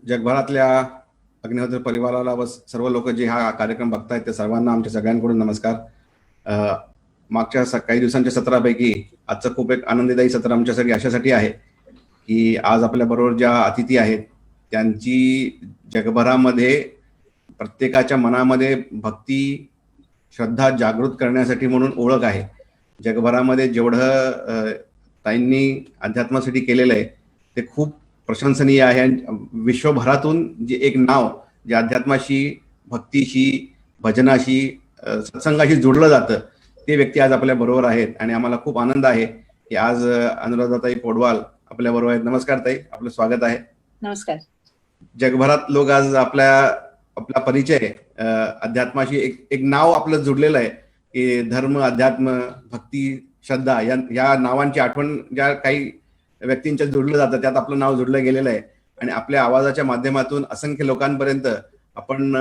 जगभरातल्या अग्निहोत्र परिवाराला व सर्व लोक जे हा कार्यक्रम बघतायत त्या सर्वांना आमच्या सगळ्यांकडून नमस्कार. मागच्या काही दिवसांच्या सत्रापैकी आजचं खूप एक आनंददायी सत्र आमच्यासाठी अशासाठी आहे की आज आपल्याबरोबर ज्या अतिथी आहेत त्यांची जगभरामध्ये प्रत्येकाच्या मनामध्ये भक्ती श्रद्धा जागृत करण्यासाठी म्हणून ओळख आहे. जगभरामध्ये जेवढं ताईंनी अध्यात्मासाठी केलेलं आहे ते खूप प्रशंसनीय आहे. आणि विश्वभरातून जे एक नाव जे अध्यात्माशी भक्तीशी भजनाशी सत्संगाशी जोडलं जातं ते व्यक्ती आज आपल्या बरोबर आहेत आणि आम्हाला खूप आनंद आहे की आज अनुराधाताई पौडवाल आपल्या बरोबर आहेत. नमस्कार ताई, आपलं स्वागत आहे. नमस्कार. जगभरात लोक आज आपला परिचय अध्यात्माशी एक नाव आपलं जुडलेलं आहे की धर्म अध्यात्म भक्ती श्रद्धा या नावांची आठवण ज्या काही व्यक्तींच्या जोडलं जातं त्यात आपलं नाव जोडलं गेलेलं आहे. आणि आपल्या आवाजाच्या माध्यमातून असंख्य लोकांपर्यंत आपण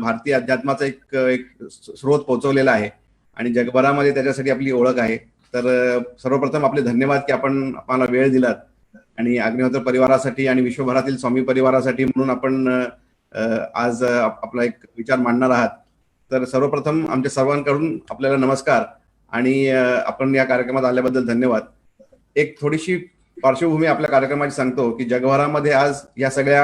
भारतीय अध्यात्माचा एक स्रोत पोहोचवलेला आहे आणि जगभरामध्ये त्याच्यासाठी आपली ओळख आहे. तर सर्वप्रथम आपले धन्यवाद की आपण आम्हाला वेळ दिलात आणि अग्निहोत्र परिवारासाठी आणि विश्वभरातील स्वामी परिवारासाठी म्हणून आपण आज आपला एक विचार मांडणार आहात. तर सर्वप्रथम आमच्या सर्वांकडून आपल्याला नमस्कार आणि आपण या कार्यक्रमात आल्याबद्दल धन्यवाद. एक थोडीशी पार्श्वभूमी आपल्या कार्यक्रमाची सांगतो की जगभरामध्ये आज या सगळ्या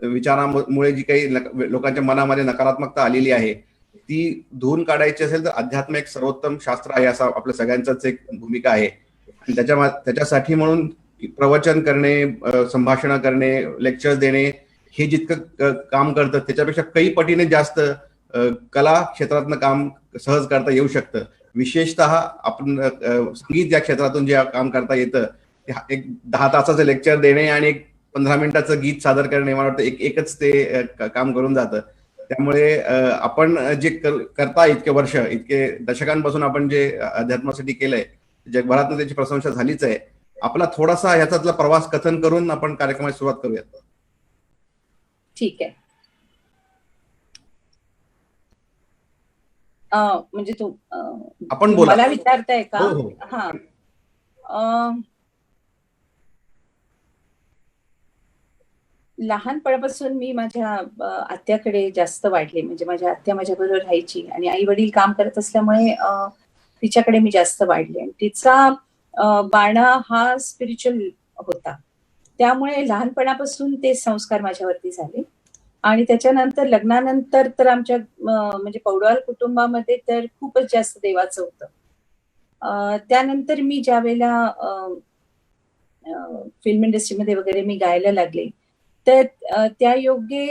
विचारांमुळे जी काही लोकांच्या मनामध्ये नकारात्मकता आलेली आहे ती धुवून काढायची असेल तर अध्यात्म एक सर्वोत्तम शास्त्र आहे असा आपल्या सगळ्यांचाच एक भूमिका आहे. आणि त्याच्यासाठी म्हणून प्रवचन करणे, संभाषण करणे, लेक्चर्स देणे हे जितकं काम करतं त्याच्यापेक्षा काही पटीने जास्त कला क्षेत्रातनं काम सहज करता येऊ शकतं. विशेषतः आपण संगीत या क्षेत्रातून जे काम करता येतं एक 10 तासाचं लेक्चर देणे आणि एक 15 मिनिटाचं गीत सादर करणे मला वाटतं एकच ते काम करून जातं. त्यामुळे आपण जे करता इतके वर्ष इतके दशकांपासून आपण जे अध्यात्मासाठी केलंय जगभरातून त्याची प्रशंसा झालीच आहे. आपला थोडासा ह्याच्यातला प्रवास कथन करून आपण कार्यक्रमाची सुरुवात करूयात. ठीक आहे. म्हणजे तू आपण बोला. मला विचारताय का? हो, हो. हा. लहानपणापासून मी माझ्या आत्याकडे जास्त वाढले. म्हणजे माझ्या आत्या माझ्या बरोबर राहायची आणि आई वडील काम करत असल्यामुळे तिच्याकडे मी जास्त वाढले आणि तिचा बाणा हा स्पिरिच्युअल होता. त्यामुळे लहानपणापासून ते संस्कार माझ्यावरती झाले. आणि त्याच्यानंतर लग्नानंतर तर आमच्या म्हणजे पौडवाल कुटुंबामध्ये तर खूपच जास्त देवाचं होतं. त्यानंतर मी ज्या वेळेला फिल्म इंडस्ट्रीमध्ये वगैरे मी गायला लागले तर त्या योगे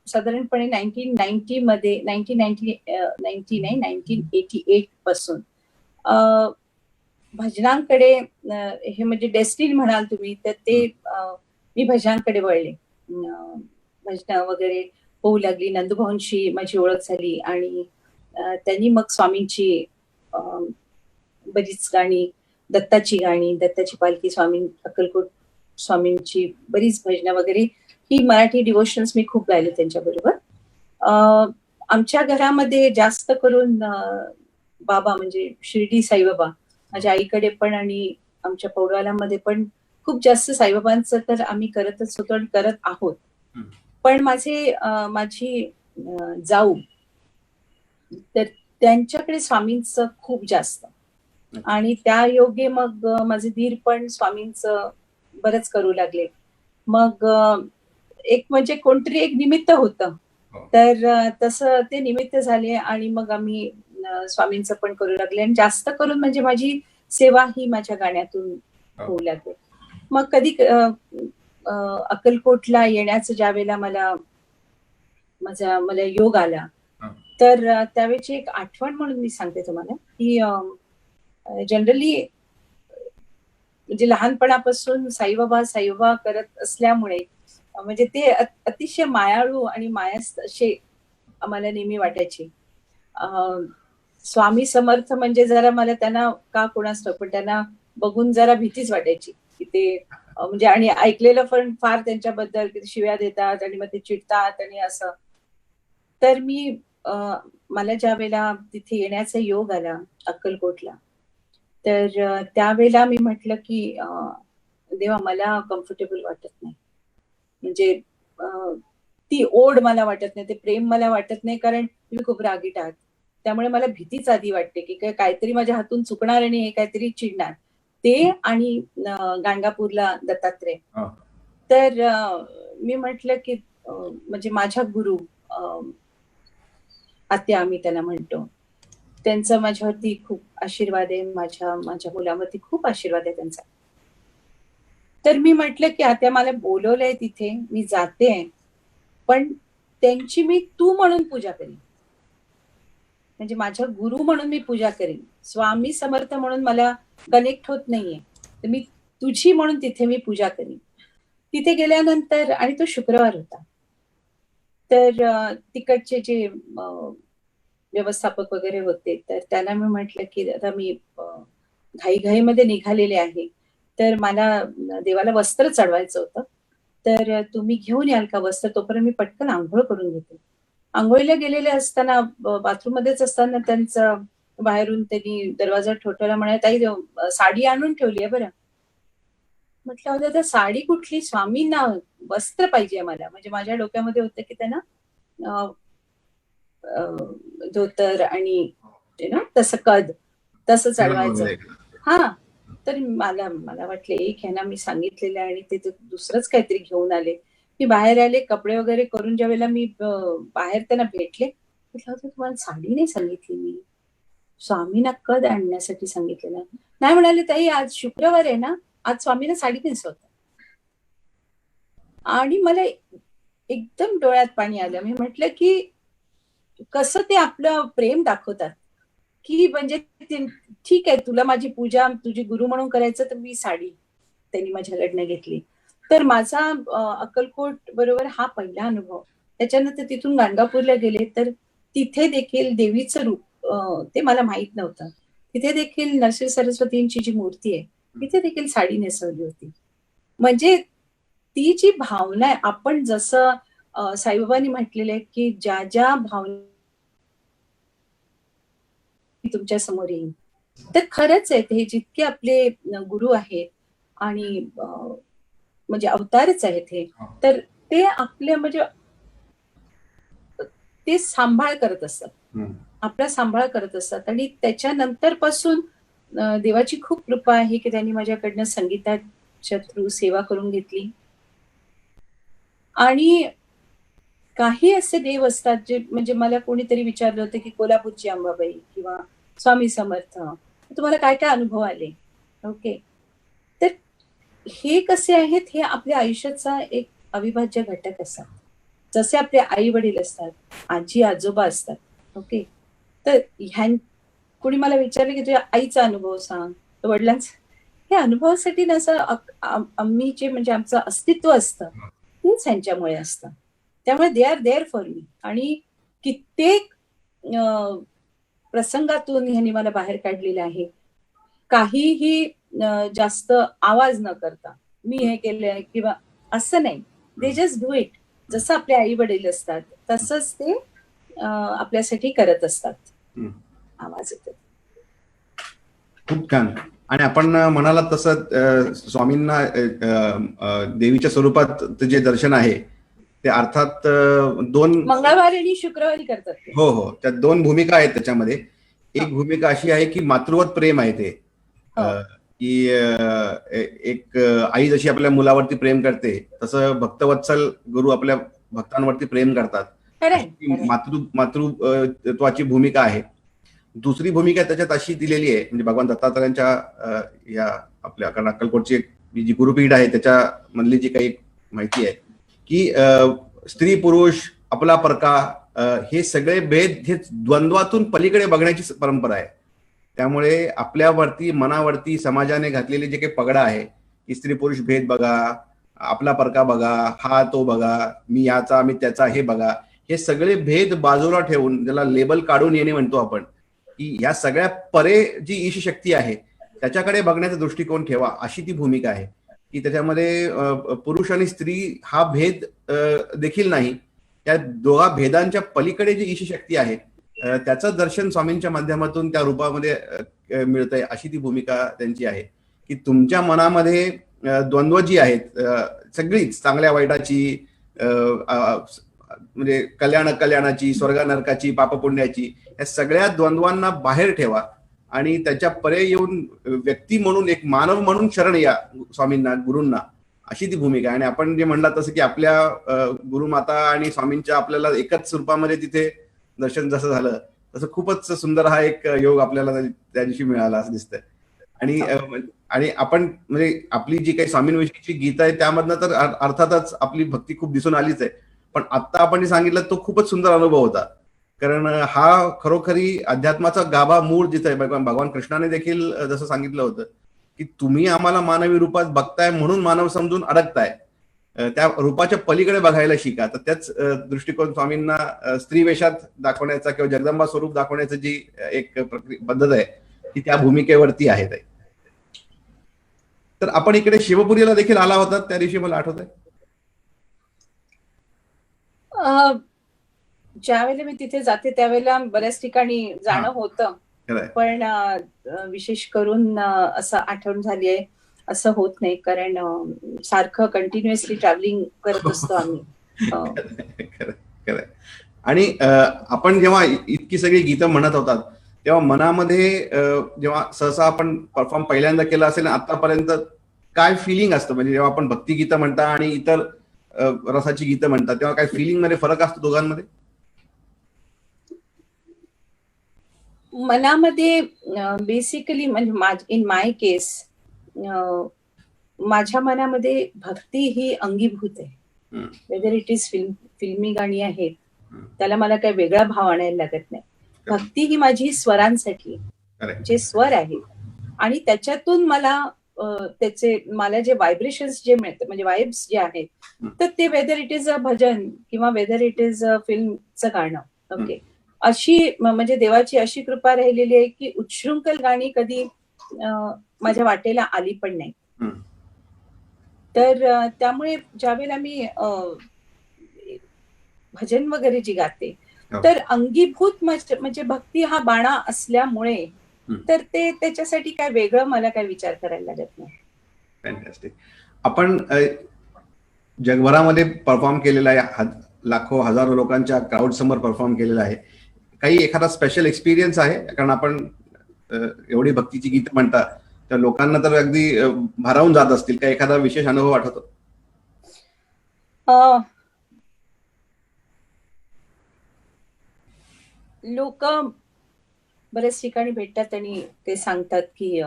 साधारणपणे 1988 पासून भजनांकडे हे म्हणजे डेस्टिनी म्हणाल तुम्ही तर ते मी भजनांकडे वळले. भजन वगैरे होऊ लागली. नंदुभाऊंशी माझी ओळख झाली आणि त्यांनी मग स्वामींची बरीच गाणी, दत्ताची गाणी, दत्ताची पालखी, स्वामी अक्कलकोट स्वामींची बरीच भजनं वगैरे ही मराठी डिव्होशन्स मी खूप गायले त्यांच्या बरोबर. आमच्या घरामध्ये जास्त करून बाबा म्हणजे शिर्डी साईबाबा माझ्या आईकडे पण आणि आमच्या पौडवालामध्ये पण खूप जास्त साईबाबांचं तर आम्ही करतच होतो आणि करत आहोत. पण माझी जाऊ तर त्यांच्याकडे स्वामींचं खूप जास्त आणि त्या योगे मग माझे दीर पण स्वामींचं बरंच करू लागले. मग एक म्हणजे कोणतरी एक निमित्त होतं तर तसं ते निमित्त झाले आणि मग आम्ही स्वामींचं पण करू लागले आणि जास्त करून म्हणजे माझी सेवा ही माझ्या गाण्यातून होऊ लागली. मग कधी अक्कलकोटला येण्याचं ज्या वेळेला मला योग आला तर त्यावेळेची एक आठवण म्हणून मी सांगते तुम्हाला की जनरली म्हणजे लहानपणापासून साईबाबा करत असल्यामुळे म्हणजे ते अतिशय मायाळू आणि मायस्त असे आम्हाला नेहमी वाटायचे. स्वामी समर्थ म्हणजे जरा मला त्यांना का कोणास ठाऊक पण त्यांना बघून जरा भीतीच वाटायची की ते म्हणजे आणि ऐकलेलं पण फार त्यांच्याबद्दल की शिव्या देतात आणि मग ते चिडतात आणि असं. तर मला ज्या वेळेला तिथे येण्याचा योग आला अक्कलकोटला तर त्यावेळेला मी म्हटलं की देवा मला कम्फर्टेबल वाटत नाही. म्हणजे ती ओढ मला वाटत नाही, ते प्रेम मला वाटत नाही, कारण तुम्ही खूप रागीट आहात. त्यामुळे मला भीतीच आधी वाटते की काहीतरी माझ्या हातून चुकणार आणि हे काहीतरी चिडणार. ते आणि गाणगापूरला दत्तात्रय. हा. तर मी म्हटलं की म्हणजे माझ्या गुरु आत्या आम्ही त्यांना म्हणतो, त्यांचा माझ्यावरती खूप आशीर्वाद आहे, माझ्या मुलावरती खूप आशीर्वाद आहे त्यांचा. तर मी म्हटलं की आत्या मला बोलवलंय तिथे, मी जाते, पण त्यांची मी तू म्हणून पूजा करीन. म्हणजे माझ्या गुरु म्हणून मी पूजा करीन. स्वामी समर्थ म्हणून मला कनेक्ट होत नाहीये. तर मी तुझी म्हणून तिथे मी पूजा करीन. तिथे गेल्यानंतर आणि तो शुक्रवार होता. तर तिकडचे जे व्यवस्थापक वगैरे होते, तर त्यांना मी म्हटलं की आता मी घाईघाईमध्ये निघालेले आहे. तर मला देवाला वस्त्र चढवायचं होतं. तर तुम्ही घेऊन याल का वस्त्र? तोपर्यंत मी पटकन अंघोळ करून घेते. अंघोळीला गेलेले असताना बाथरूम मध्येच असताना त्यांचा बाहेरून त्यांनी दरवाजा ठोठावला, म्हणाले, ताई साडी आणून ठेवली आहे बरं. म्हटलं होतं तर साडी कुठली, स्वामींना वस्त्र पाहिजे मला. म्हणजे माझ्या डोक्यामध्ये होतं की त्यांना धोतर आणि तसं कद तसं चढवायचं. हा. तर मला वाटलं एक ह्यांना मी सांगितलेलं आणि ते दुसरंच काहीतरी घेऊन आले. मी बाहेर आले, कपडे वगैरे करून ज्या वेळेला मी बाहेर त्यांना भेटले, म्हटलं होतं तुम्हाला साडी नाही सांगितली मी, स्वामींना कद आणण्यासाठी सांगितलेलं. नाही म्हणाले, ताई आज शुक्रवार आहे ना, आज स्वामींना साडी नेसवतात. आणि मला एकदम डोळ्यात पाणी आलं. मी म्हटलं की कसं ते आपलं प्रेम दाखवतात, की म्हणजे ठीक आहे, तुला माझी पूजा तुझी गुरु म्हणून करायचं, तर मी साडी त्यांनी माझ्याकडनं घेतली. तर माझा अक्कलकोट बरोबर हा पहिला अनुभव. त्याच्यानंतर तिथून गाणगापूरला गेले, तर तिथे देखील देवीचं रूप ते मला माहित नव्हतं. तिथे देखील नरसिंह सरस्वतींची जी मूर्ती आहे, तिथे देखील साडी नेसवली होती. म्हणजे ती जी भावना आहे, आपण जसं साईबाबांनी म्हटलेलं आहे की ज्या ज्या भावना तुमच्या समोर येईल, तर खरंच आहे, हे जितके आपले गुरु आहेत आणि म्हणजे अवतारच आहेत हे, तर ते आपल्या म्हणजे ते सांभाळ करत असतात, आपला सांभाळ करत असतात. आणि त्याच्यानंतर पासून देवाची खूप कृपा आहे की त्यांनी माझ्याकडनं संगीताच्या थ्रू सेवा करून घेतली. आणि काही असे देव असतात जे म्हणजे मला कोणीतरी विचारलं होतं की कोल्हापूरची अंबाबाई किंवा स्वामी समर्थ, तुम्हाला काय काय अनुभव आले. ओके. तर हे कसे आहेत, हे आपल्या आयुष्याचा एक अविभाज्य घटक असतात. जसे आपले आई वडील असतात, आजी आजोबा असतात. ओके. तर कोणी मला विचारलं की तुझ्या आईचा अनुभव सांग, वडिलांचा, हे अनुभवासाठी नसं आम्ही जे म्हणजे आमचं अस्तित्व असतं तेच ह्यांच्यामुळे असतं. त्यामुळे they are there for me. आणि कित्येक प्रसंगातून ह्यांनी मला बाहेर काढलेलं आहे. काहीही जास्त आवाज न करता मी हे केलंय किंवा असं नाही, दे जस्ट डू इट. जसं आपले आई वडील असतात तसंच ते आपल्यासाठी करत असतात. आवाज येतो. खूप छान. आणि आपण म्हणाला तसं स्वामींना देवीच्या स्वरूपात जे दर्शन आहे ते अर्थात दोन मंगळवारी आणि शुक्रवारी करतात. हो हो, त्या दोन भूमिका आहेत त्याच्यामध्ये. एक भूमिका अशी आहे की मातृवत प्रेम आहे ते, की एक आई जशी आपल्या मुलावरती प्रेम करते तसं भक्तवत्सल गुरु आपल्या भक्तांवरती प्रेम करतात. मातृत्वाची भूमिका आहे. दुसरी भूमिका त्याच्यात अशी दिलेली आहे, म्हणजे भगवान दत्तात्रयांच्या या आपल्या अक्कलकोटची जी गुरुपीठ आहे त्याच्या मधली जी काही माहिती आहे की स्त्री पुरुष आपला परका हे सगळे भेद हे द्वंद्वातून पलीकडे बघण्याची परंपरा आहे. त्यामुळे आपल्यावरती मनावरती समाजाने घातलेले जे काही पगडा आहे की स्त्री पुरुष भेद बघा, आपला परका बघा, हा तो बघा, मी याचा मी त्याचा हे बघा, हे सगळे भेद बाजूला ठेवून ज्याला लेबल काढून येणे म्हणतो आपण, की या सगळ्या परे जी ईश शक्ती आहे त्याच्याकडे बघण्याचा दृष्टिकोन ठेवा, अशी ती भूमिका आहे. की त्याच्यामध्ये पुरुष आणि स्त्री हा भेद देखील नाही, त्या दोघा भेदांच्या पलीकडे जी ईश शक्ती आहे त्याचं दर्शन स्वामींच्या माध्यमातून त्या रूपामध्ये मिळतंय, अशी ती भूमिका त्यांची आहे. की तुमच्या मनामध्ये द्वंद्व जी आहेत सगळीच चांगल्या वाईटाची, म्हणजे कल्याणाची, स्वर्ग नरकाची, पापपुण्याची, या सगळ्या द्वंद्वांना बाहेर ठेवा आणि त्याच्या परे येऊन व्यक्ती म्हणून, एक मानव म्हणून शरण या स्वामींना, गुरूंना, अशी ती भूमिका आहे. आणि आपण जे म्हणला तसं की आपल्या गुरुमाता आणि स्वामींच्या आपल्याला एकच रूपामध्ये तिथे दर्शन जसं झालं, तसं खूपच सुंदर हा एक योग आपल्याला त्या दिवशी मिळाला असं दिसतंय. आणि आपण म्हणजे आपली जी काही स्वामींविषयीची गीता आहे त्यामधनं तर अर्थातच आपली भक्ती खूप दिसून आलीच आहे, पण आता आपण जे सांगितलं तो खूपच सुंदर अनुभव होता. कारण हा खरोखरी अध्यात्माचा गाभा मूळ जिथं आहे. भगवान कृष्णाने देखील जसं सांगितलं होतं की तुम्ही आम्हाला मानवी रूपात बघताय म्हणून मानव समजून अडकताय, त्या रूपाच्या पलीकडे बघायला शिका. तर त्याच दृष्टिकोन स्वामींना स्त्री वेशात दाखवण्याचा किंवा जगदंबा स्वरूप दाखवण्याची जी एक पद्धत आहे ती त्या भूमिकेवरती आहे. तर आपण इकडे शिवपुरीला देखील आला होता त्या दिवशी, मला आठवत आहे. ज्यावेळेला मी तिथे जाते त्यावेळेला बऱ्याच ठिकाणी जाणं होतं, खरंय. पण विशेष करून असं आठवण झाली आहे असं होत नाही, कारण सारखं कंटिन्युअसली ट्रॅव्हलिंग करत असतो आम्ही. खरंय. आणि आपण जेव्हा इतकी सगळी गीतं म्हणत होतात तेव्हा मनामध्ये जेव्हा सहसा आपण परफॉर्म पहिल्यांदा केला असेल आतापर्यंत काय फिलिंग असतं, म्हणजे जेव्हा आपण भक्तिगीतं म्हणता आणि इतर रसाची गीतं म्हणतात तेव्हा काय फिलिंग मध्ये फरक असतो दोघांमध्ये? मनामध्ये बेसिकली म्हणजे इन माय केस माझ्या मनामध्ये भक्ती ही अंगीभूत आहे. वेदर इट इज फिल्मी गाणी आहेत त्याला मला काही वेगळा भाव आणायला लागत नाही. भक्ती ही माझी स्वरांसाठी, जे स्वर आहेत आणि त्याच्यातून मला जे व्हायब्रेशन्स जे मिळतात, म्हणजे वाइब्स जे आहेत, तर ते वेदर इट इज अ भजन किंवा वेदर इट इज अ फिल्मचं गाणं, ओके, अशी म्हणजे देवाची अशी कृपा राहिलेली आहे की उच्छृंखल गाणी कधी माझ्या वाटेला आली पण नाही. तर त्यामुळे ज्यावेळेला मी भजन वगैरे जी गाते तर अंगीभूत म्हणजे भक्ती हा बाणा असल्यामुळे तर ते त्याच्यासाठी काय वेगळं मला काय विचार करायला लागत नाही. फॅन्टॅस्टिक. आपण जगभरामध्ये परफॉर्म केलेला आहे, लाखो हजारो लोकांच्या क्राऊड समोर परफॉर्म केलेला आहे. काही एखादा स्पेशल एक्सपिरियन्स आहे? कारण आपण एवढी भक्तीची गीत म्हणता तर लोकांना तर अगदी भारावून जात असतील, काही एखादा विशेष अनुभव आठवतो? लोक बऱ्याच ठिकाणी भेटतात आणि ते सांगतात की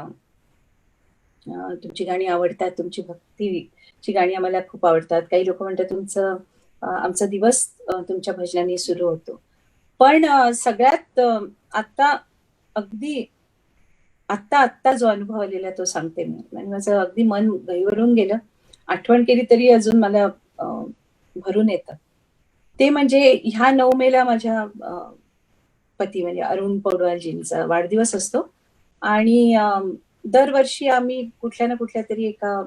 तुमची गाणी आवडतात, तुमची भक्तीची गाणी आम्हाला खूप आवडतात. काही लोक म्हणतात आमचा दिवस तुमच्या भजनाने सुरू होतो. पण सगळ्यात आता अगदी आत्ता जो अनुभव आलेला तो सांगते मी, आणि माझं अगदी मन गहिवरून गेलं. आठवण केली तरी अजून मला भरून येतं. ते म्हणजे ह्या 9 मेला माझ्या पती म्हणजे अरुण पौडवालजींचा वाढदिवस असतो आणि दरवर्षी आम्ही कुठल्या ना कुठल्या तरी एका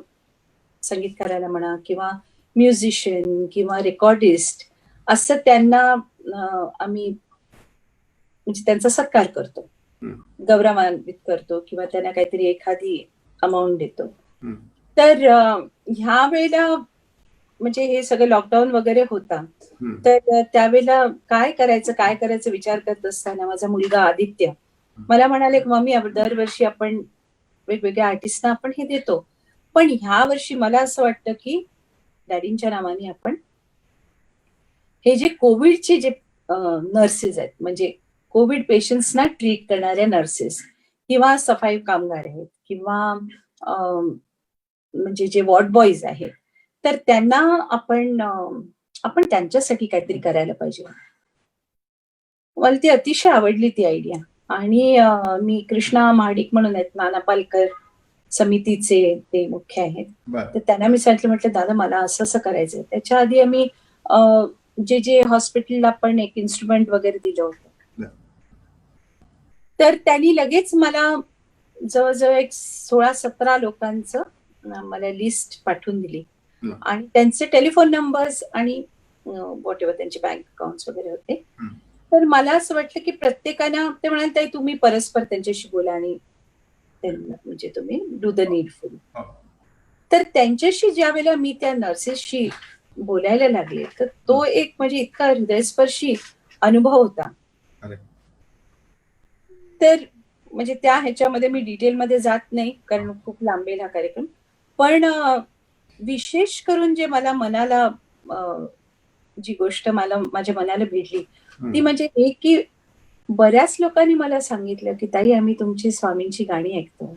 संगीतकाराला म्हणा किंवा म्युझिशियन किंवा रेकॉर्डिस्ट असं त्यांना आम्ही म्हणजे त्यांचा सत्कार करतो, गौरवान्वित करतो किंवा त्यांना काहीतरी एखादी अमाऊंट देतो. तर ह्या वेळेला म्हणजे हे सगळं लॉकडाऊन वगैरे होता, तर त्यावेळेला काय करायचं विचार करत असताना माझा मुलगा आदित्य मला म्हणाले की मम्मी दरवर्षी आपण वेगवेगळ्या आर्टिस्टना आपण हे देतो, पण ह्या वर्षी मला असं वाटतं की डॅडींच्या नावाने आपण हे जे कोविडचे जे नर्सेस आहेत, म्हणजे कोविड पेशंट्सना ट्रीट करणाऱ्या नर्सेस किंवा सफाई कामगार आहेत किंवा म्हणजे जे वॉर्ड बॉईज आहेत, तर त्यांना आपण त्यांच्यासाठी काहीतरी करायला पाहिजे. मला ती अतिशय आवडली ती आयडिया. आणि मी कृष्णा महाडिक म्हणून आहेत, नाना पालकर समितीचे ते मुख्य आहेत, तर त्यांना मी म्हटलं दादा मला असं करायचंय. त्याच्या आधी आम्ही जे हॉस्पिटलला आपण एक इन्स्ट्रुमेंट वगैरे दिलं होतं, तर त्यांनी लगेच मला जवळजवळ एक 16-17 लोकांचं मला लिस्ट पाठवून दिली आणि त्यांचे टेलिफोन नंबर्स आणि व्हॉट एव्हर त्यांचे बँक अकाउंट्स वगैरे होते. तर मला असं वाटलं की प्रत्येकानं ते म्हणाले तुम्ही परस्पर त्यांच्याशी बोला आणि म्हणजे तुम्ही डू द नीडफुल. तर त्यांच्याशी ज्या वेळेला मी त्या नर्सेसशी बोलायला लागले, तर तो एक म्हणजे इतका हृदयस्पर्शी अनुभव होता. अरे. तर म्हणजे त्या ह्याच्यामध्ये मी डिटेलमध्ये जात नाही, कारण खूप लांबेल हा कार्यक्रम. पण विशेष करून जे मला मनाला जी गोष्ट मला माझ्या मनाला भिडली, ती म्हणजे हे की बऱ्याच लोकांनी मला सांगितलं, की "ताई, आम्ही तुमची स्वामींची गाणी ऐकतो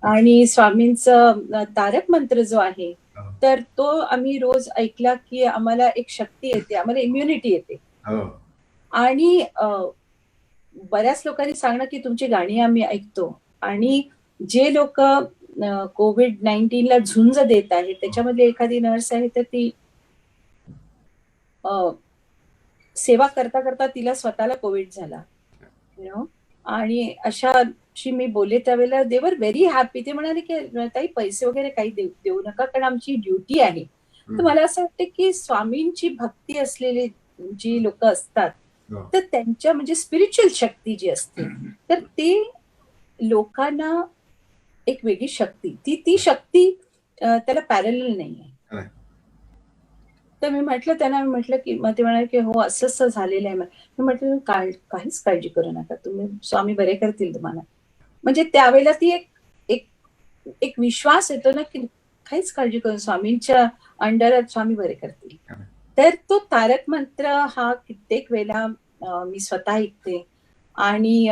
आणि स्वामींचं तारक मंत्र जो आहे, तर तो आम्ही रोज ऐकला, की आम्हाला एक शक्ती येते, आम्हाला इम्युनिटी येते." हो. आणि बऱ्याच लोकांनी सांगणं, की तुमची गाणी आम्ही ऐकतो आणि जे लोकं COVID-19 ला झुंज देत आहेत, त्याच्यामधली एखादी नर्स आहे, तर ती अ, सेवा करता, करता तिला स्वतःला कोविड झाला. यू नो आणि अशाशी मी बोलले त्यावेळेला दे वर व्हेरी हॅपी. ते म्हणाले, की "ताई, पैसे वगैरे काही देऊ देऊ नका, कारण आमची ड्युटी आहे." तर मला असं वाटतं, की स्वामींची भक्ती असलेली जी लोकं असतात, हो. तर त्यांच्या म्हणजे स्पिरिच्युअल शक्ती जी असते, तर ते लोकांना एक वेगळी शक्ती, ती शक्ती त्याला पॅरलल नाहीये. खरंय. तर मी म्हटलं, की मग ते म्हणाले, की "हो, असं-असं झालेलं आहे." मी म्हटलं, काहीच काळजी करू नका. तुम्ही स्वामी बरे करतील तुम्हाला." म्हणजे त्यावेळेला ती एक एक एक विश्वास येतो ना, की काहीच काळजी करू स्वामींच्या अंडरात स्वामी बरे करतील. खरंय. तर तो तारक मंत्र हा कित्येक वेळेला मी स्वतः ऐकते आणि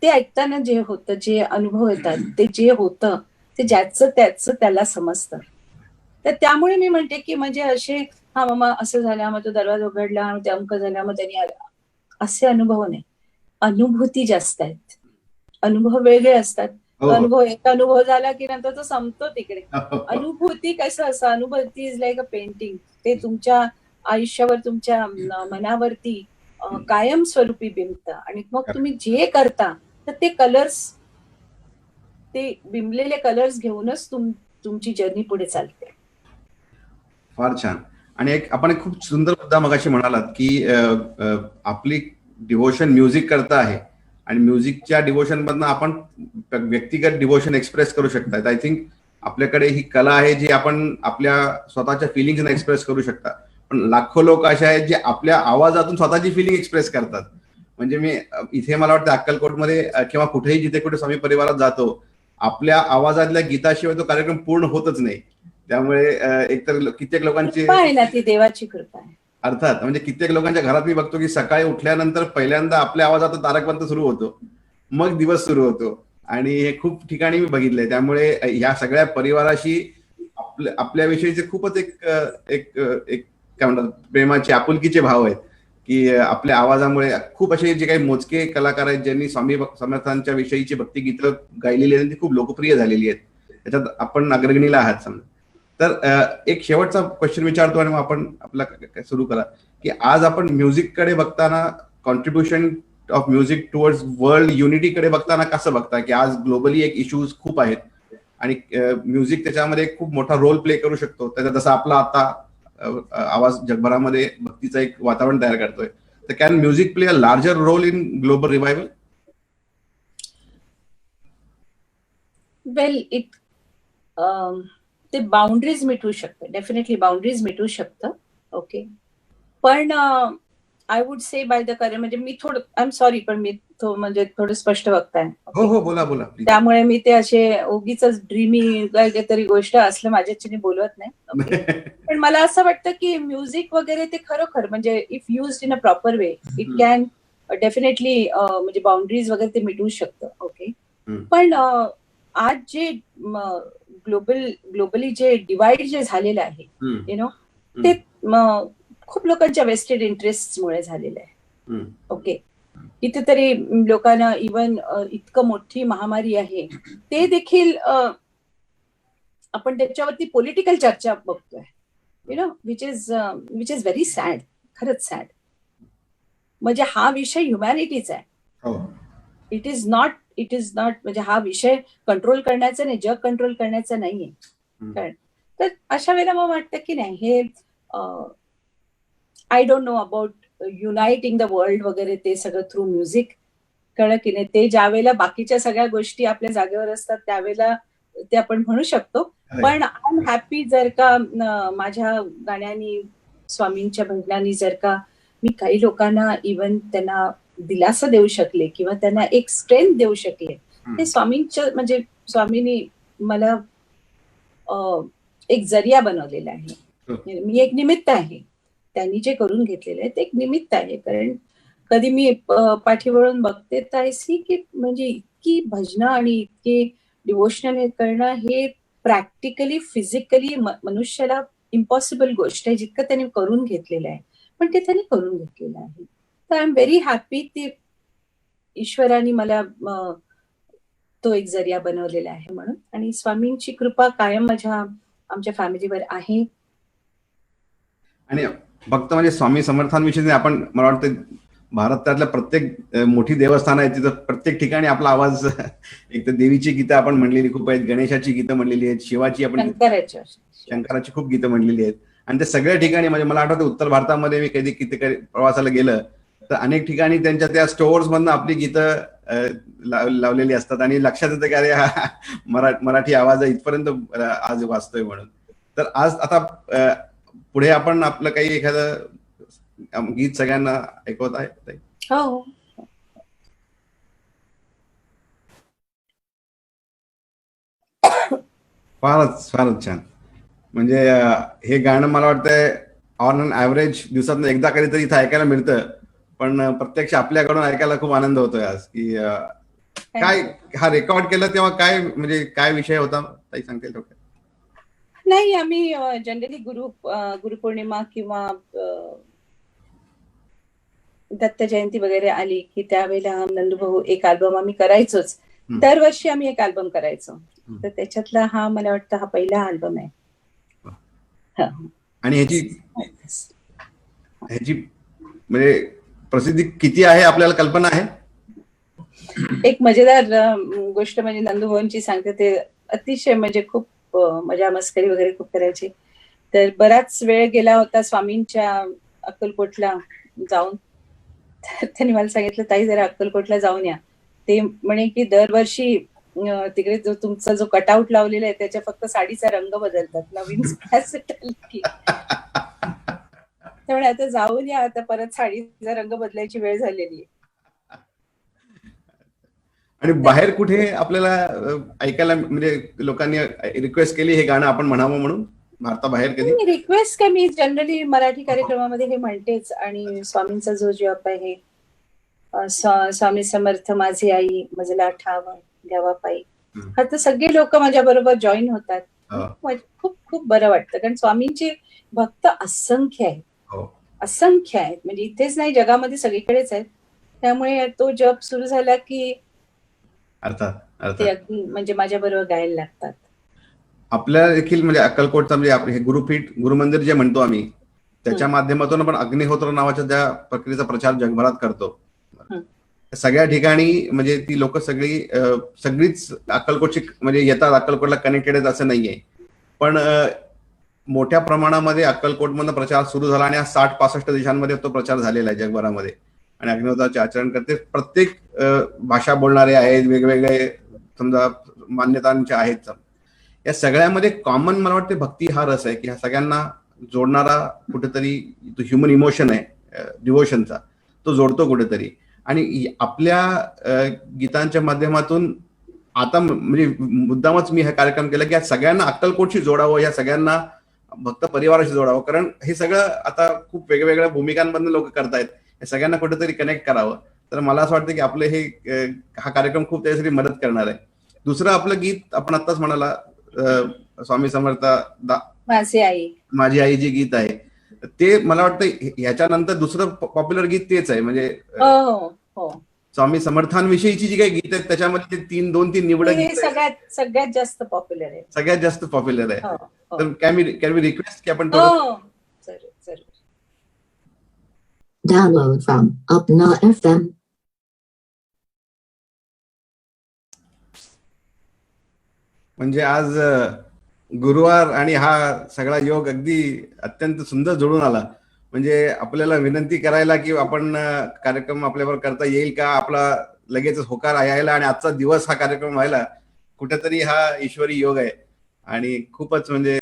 ते ऐकताना जे होतं, जे अनुभव येतात, ते जे होतं, ते ज्याचं त्याचं त्याला समजतं. तर त्यामुळे मी म्हणते, की म्हणजे असे "हां, मग असं झालं, मग तो दरवाजा उघडला, मग ते अमुक झालं, मग त्यांनी आलं." असे अनुभव नाही. अनुभूती जास्त आहेत. अनुभव वेगळे असतात. हो, हो. एक अनुभव झाला, की नंतर तो संपतो तिकडे. हो. अनुभूती कसं असतं, अनुभूती इज लाइक अ पेंटिंग. ते तुमच्या आयुष्यावर, तुमच्या मनावरती कायमस्वरूपी बिंबतं आणि मग खरंय. तुम्ही जे करता, तर ते कलर्स, ते बिंबलेले कलर्स घेऊनच तुमची जर्नी पुढे चालते. फार छान. आणि आपण एक खूप सुंदर मुद्दा मगाशी म्हणालात, की आपली डिव्होशन म्युझिक करता आहे आणि म्युझिकच्या डिव्होशन मधनं आपण व्यक्तिगत डिव्होशन एक्सप्रेस करू शकतात. आय थिंक आपल्याकडे ही कला आहे जी आपण आपल्या स्वतःच्या फिलिंग्स एक्सप्रेस करू शकता. पण लाखो लोक असे आहेत जे आपल्या आवाजातून स्वतःची फिलिंग एक्सप्रेस करतात. म्हणजे मी इथे मला वाटतं अक्कलकोटमध्ये किंवा कुठेही जिथे कुठे स्वामी परिवारात जातो, आपल्या आवाजातल्या गीताशिवाय तो कार्यक्रम पूर्ण होतच नाही. त्यामुळे एकतर कित्येक लोकांचे कृपा आहे ना, ती देवाची कृपा आहे. अर्थात म्हणजे कित्येक लोकांच्या घरात मी बघतो की सकाळी उठल्यानंतर पहिल्यांदा आपल्या आवाजात तारक मंत्र सुरू होतो, मग दिवस सुरू होतो. आणि हे खूप ठिकाणी मी बघितलंय. त्यामुळे ह्या सगळ्या परिवाराशी आपल्याविषयीचे खूपच एक एक एक काय म्हणतात, प्रेमाचे आपुलकीचे भाव आहेत, की आपल्या आवाजामुळे खूप असे जे काही मोजके कलाकार आहेत ज्यांनी स्वामी समर्थांच्या विषयीची भक्तिगीतं गायलेली आहेत, ती खूप लोकप्रिय झालेली आहेत. त्याच्यात आपण अग्रगणीला आहात समजा. तर एक शेवटचा क्वेश्चन विचारतो आणि मग आपण आपला सुरू करा, की आज आपण म्युझिक कडे बघताना, contribution of music towards world unity कडे बघताना कसं बघता, की आज ग्लोबली एक इश्यूज खूप आहेत आणि म्युझिक त्याच्यामध्ये खूप मोठा रोल प्ले करू शकतो. त्याचा जसा आपला आता आवाज जगभरामध्ये भक्तीचं एक वातावरण तयार करतोय, तर can music play a larger role in global revival? Well, ते बाउंड्रीज मिटवू शकतं. डेफिनेटली बाउंड्रीज मिटवू शकतं. ओके. पण I would say by the current, म्हणजे मी थोडं आय एम सॉरी, पण मी म्हणजे थोडं स्पष्ट वक्ता आहे. हो, ओके. हो. बोला, बोला. प्लीज. त्यामुळे मी ते असे उगीचच ड्रीमी काहीतरी गोष्ट असलं माझ्याच्याने बोलवत नाही. ओके. पण मला असं वाटतं, की म्युझिक वगैरे ते खरोखर म्हणजे if used in a proper way, it can definitely म्हणजे बाउंड्रीज वगैरे ते मिटवू शकतं. ओके. पण आज जे ग्लोबली जे डिवाइड जे झालेलं आहे, यु नो, ते खूप लोकांच्या वेस्टेड इंटरेस्टमुळे झालेलं आहे. ओके. कितीतरी लोकांना इवन इतकं मोठी महामारी आहे, ते देखील आपण त्याच्यावरती पॉलिटिकल चर्चा बघतोय. You know, which is very sad. खरंच सॅड. म्हणजे हा विषय ह्युमॅनिटीचा आहे. हो. इट इज नॉट म्हणजे हा विषय कंट्रोल करण्याचा नाही, जग कंट्रोल करण्याचा नाहीये. कारण तर अशा वेळेला मग वाटतं की नाही, हे I don't know about uniting the world वगैरे, ते सगळं थ्रू म्युझिक, कळलं की नाही. ते ज्या वेळेला बाकीच्या सगळ्या गोष्टी आपल्या जागेवर असतात त्यावेळेला ते आपण म्हणू शकतो. पण आय एम हॅपी जर का माझ्या गाण्यानी, स्वामींच्या भजनानी जर का मी काही लोकांना इवन त्यांना दिलासा देऊ शकले किंवा त्यांना एक स्ट्रेंथ देऊ शकले, ते स्वामींच्या म्हणजे स्वामींनी मला एक जरिया बनवलेला आहे. मी एक निमित्त आहे. त्यांनी जे करून घेतलेलं आहे ते एक निमित्त आहे. कारण कधी मी पाठीवळून बघते तर आय सी की म्हणजे इतकी भजनं आणि इतके डिवोशनल हे करणं हे प्रॅक्टिकली फिजिकली मनुष्याला इम्पॉसिबल गोष्ट आहे, जितकं त्यांनी करून घेतलेलं आहे. पण ते त्यांनी करून घेतलेलं आहे. तर आय एम व्हेरी हॅपी ते ईश्वराने मला तो एक जरिया बनवलेला आहे म्हणून. आणि स्वामींची कृपा कायम आमच्या फॅमिलीवर आहे. आणि फक्त म्हणजे स्वामी समर्थांविषयी आपण, मला वाटतं भारतातल्या प्रत्येक मोठी देवस्थान आहे तिथं प्रत्येक ठिकाणी आपला आवाज एक तर देवीची गीतं आपण म्हणलेली खूप आहेत, गणेशाची गीतं म्हणलेली आहेत, शिवाची आपण, शंकराची खूप गीतं म्हणलेली आहेत. आणि ते सगळ्या ठिकाणी म्हणजे मला आठवतं उत्तर भारतामध्ये मी कधी किती प्रवासाला गेलं तर अनेक ठिकाणी त्यांच्या त्या स्टोअर्स मधनं आपली गीतं लावलेली असतात आणि लक्षात येतं की अरे हा मराठी आवाज इथपर्यंत आज वाचतोय म्हणून. तर आज आता पुढे आपण आपलं काही एखादं गीत सगळ्यांना ऐकवत आहे. हो, फारच फारच छान. म्हणजे हे गाणं मला वाटतंय ऑन अन ऍव्हरेज दिवसातून एकदा कधीतरी इथं ऐकायला मिळतं, पण प्रत्यक्ष आपल्याकडून ऐकायला खूप आनंद होतोय आज. की काय हा रेकॉर्ड केला तेव्हा काय म्हणजे काय विषय होता ताई, सांगता येईल? नाही, आम्ही जनरली गुरुपौर्णिमा किंवा दत्त जयंती वगैरे आली की त्यावेळेला नंदूभाऊ एक अल्बम आम्ही करायचोच. दरवर्षी आम्ही एक अल्बम करायचो. तर त्याच्यातला हा मला वाटतं हा पहिला अल्बम आहे. आणि ह्याची म्हणजे प्रसिद्धी किती आहे आपल्याला कल्पना आहे? एक मजेदार गोष्ट म्हणजे नंदूभाऊंची सांगते. ते अतिशय म्हणजे खूप मजा मस्करी वगैरे खूप करायची. तर बराच वेळ गेला होता स्वामींच्या अक्कलकोटला जाऊन. तर त्यांनी मला सांगितलं, ताई जरा अक्कलकोटला जाऊन या. ते म्हणे की दरवर्षी तिकडे जो तुमचा जो कटआउट लावलेला आहे त्याच्या फक्त साडीचा रंग बदलतात, नवीन की त्यामुळे आता जाऊन या, आता परत साडीचा रंग बदलायची वेळ झालेली आहे. आणि बाहेर कुठे आपल्याला ऐकायला म्हणजे लोकांनी रिक्वेस्ट केली हे गाणं आपण म्हणावं म्हणून भारताबाहेर कधी? रिक्वेस्ट काय, मी जनरली मराठी कार्यक्रमामध्ये हे म्हणतेच. आणि स्वामींचा जो जप आहे, स्वामी समर्थ माझी आई मजला ठाव द्यावा पायी, हा तर सगळे लोक माझ्या बरोबर जॉईन होतात. खूप खूप बरं वाटतं. कारण स्वामींचे भक्त असंख्य आहेत, असंख्य आहेत. म्हणजे इथेच नाही, जगामध्ये सगळीकडेच आहेत. त्यामुळे तो जप सुरू झाला की ते अगदी म्हणजे माझ्या बरोबर गायला लागतात. आपल्या देखील म्हणजे अक्कलकोटचा म्हणजे हे गुरुपीठ, गुरुमंदिर जे म्हणतो आम्ही, त्याच्या माध्यमातून आपण अग्निहोत्र नावाच्या त्या प्रक्रियेचा प्रचार जगभरात करतो. सगळ्या ठिकाणी म्हणजे ती लोक सगळीच अक्कलकोटची म्हणजे येतात, अक्कलकोटला कनेक्टेड आहेत असं नाहीये. पण मोठ्या प्रमाणामध्ये अक्कलकोटमधून प्रचार सुरू झाला आणि 60-65 देशांमध्ये तो प्रचार झालेला आहे जगभरामध्ये. आणि अग्निहोत्राचे आचरण करते. प्रत्येक भाषा बोलणारे आहेत, वेगवेगळे समजा मान्यतांचे आहेत. या सगळ्यामध्ये कॉमन मला वाटते भक्ती हा रस आहे की ह्या सगळ्यांना जोडणारा कुठेतरी तो ह्युमन इमोशन आहे डिव्होशनचा, तो जोडतो कुठेतरी. आणि आपल्या गीतांच्या माध्यमातून आता म्हणजे मुद्दामच मी हा कार्यक्रम केला की या सगळ्यांना अक्कलकोटशी जोडावं, या सगळ्यांना भक्त परिवाराशी जोडावं. कारण हे सगळं आता खूप वेगवेगळ्या भूमिकांमधून लोक करतायत, हे सगळ्यांना कुठेतरी कनेक्ट करावं. तर मला असं वाटतं की आपलं हा कार्यक्रम खूप त्यासाठी मदत करणार आहे. दुसरं आपलं गीत आपण आत्ताच म्हणाला, स्वामी समर्थ माझी आई जे गीत आहे ते मला वाटतं ह्याच्यानंतर दुसरं पॉप्युलर गीत तेच आहे. म्हणजे स्वामी समर्थांविषयीची जी काही गीत आहेत त्याच्यामध्ये 2-3 निवडक गीत सगळ्यात जास्त पॉप्युलर आहे, सगळ्यात जास्त पॉप्युलर आहे. तर कॅन वी रिक्वेस्ट की आपण डाउनलोड फ्रॉम अपना FM. म्हणजे आज गुरुवार आणि हा सगळा योग अगदी अत्यंत सुंदर जोडून आला. म्हणजे आपल्याला विनंती करायला की आपण कार्यक्रम आपल्यावर करता येईल का, आपला लगेच होकार यायला आणि आजचा दिवस हा कार्यक्रम व्हायला, कुठेतरी हा ईश्वरी योग आहे. आणि खूपच म्हणजे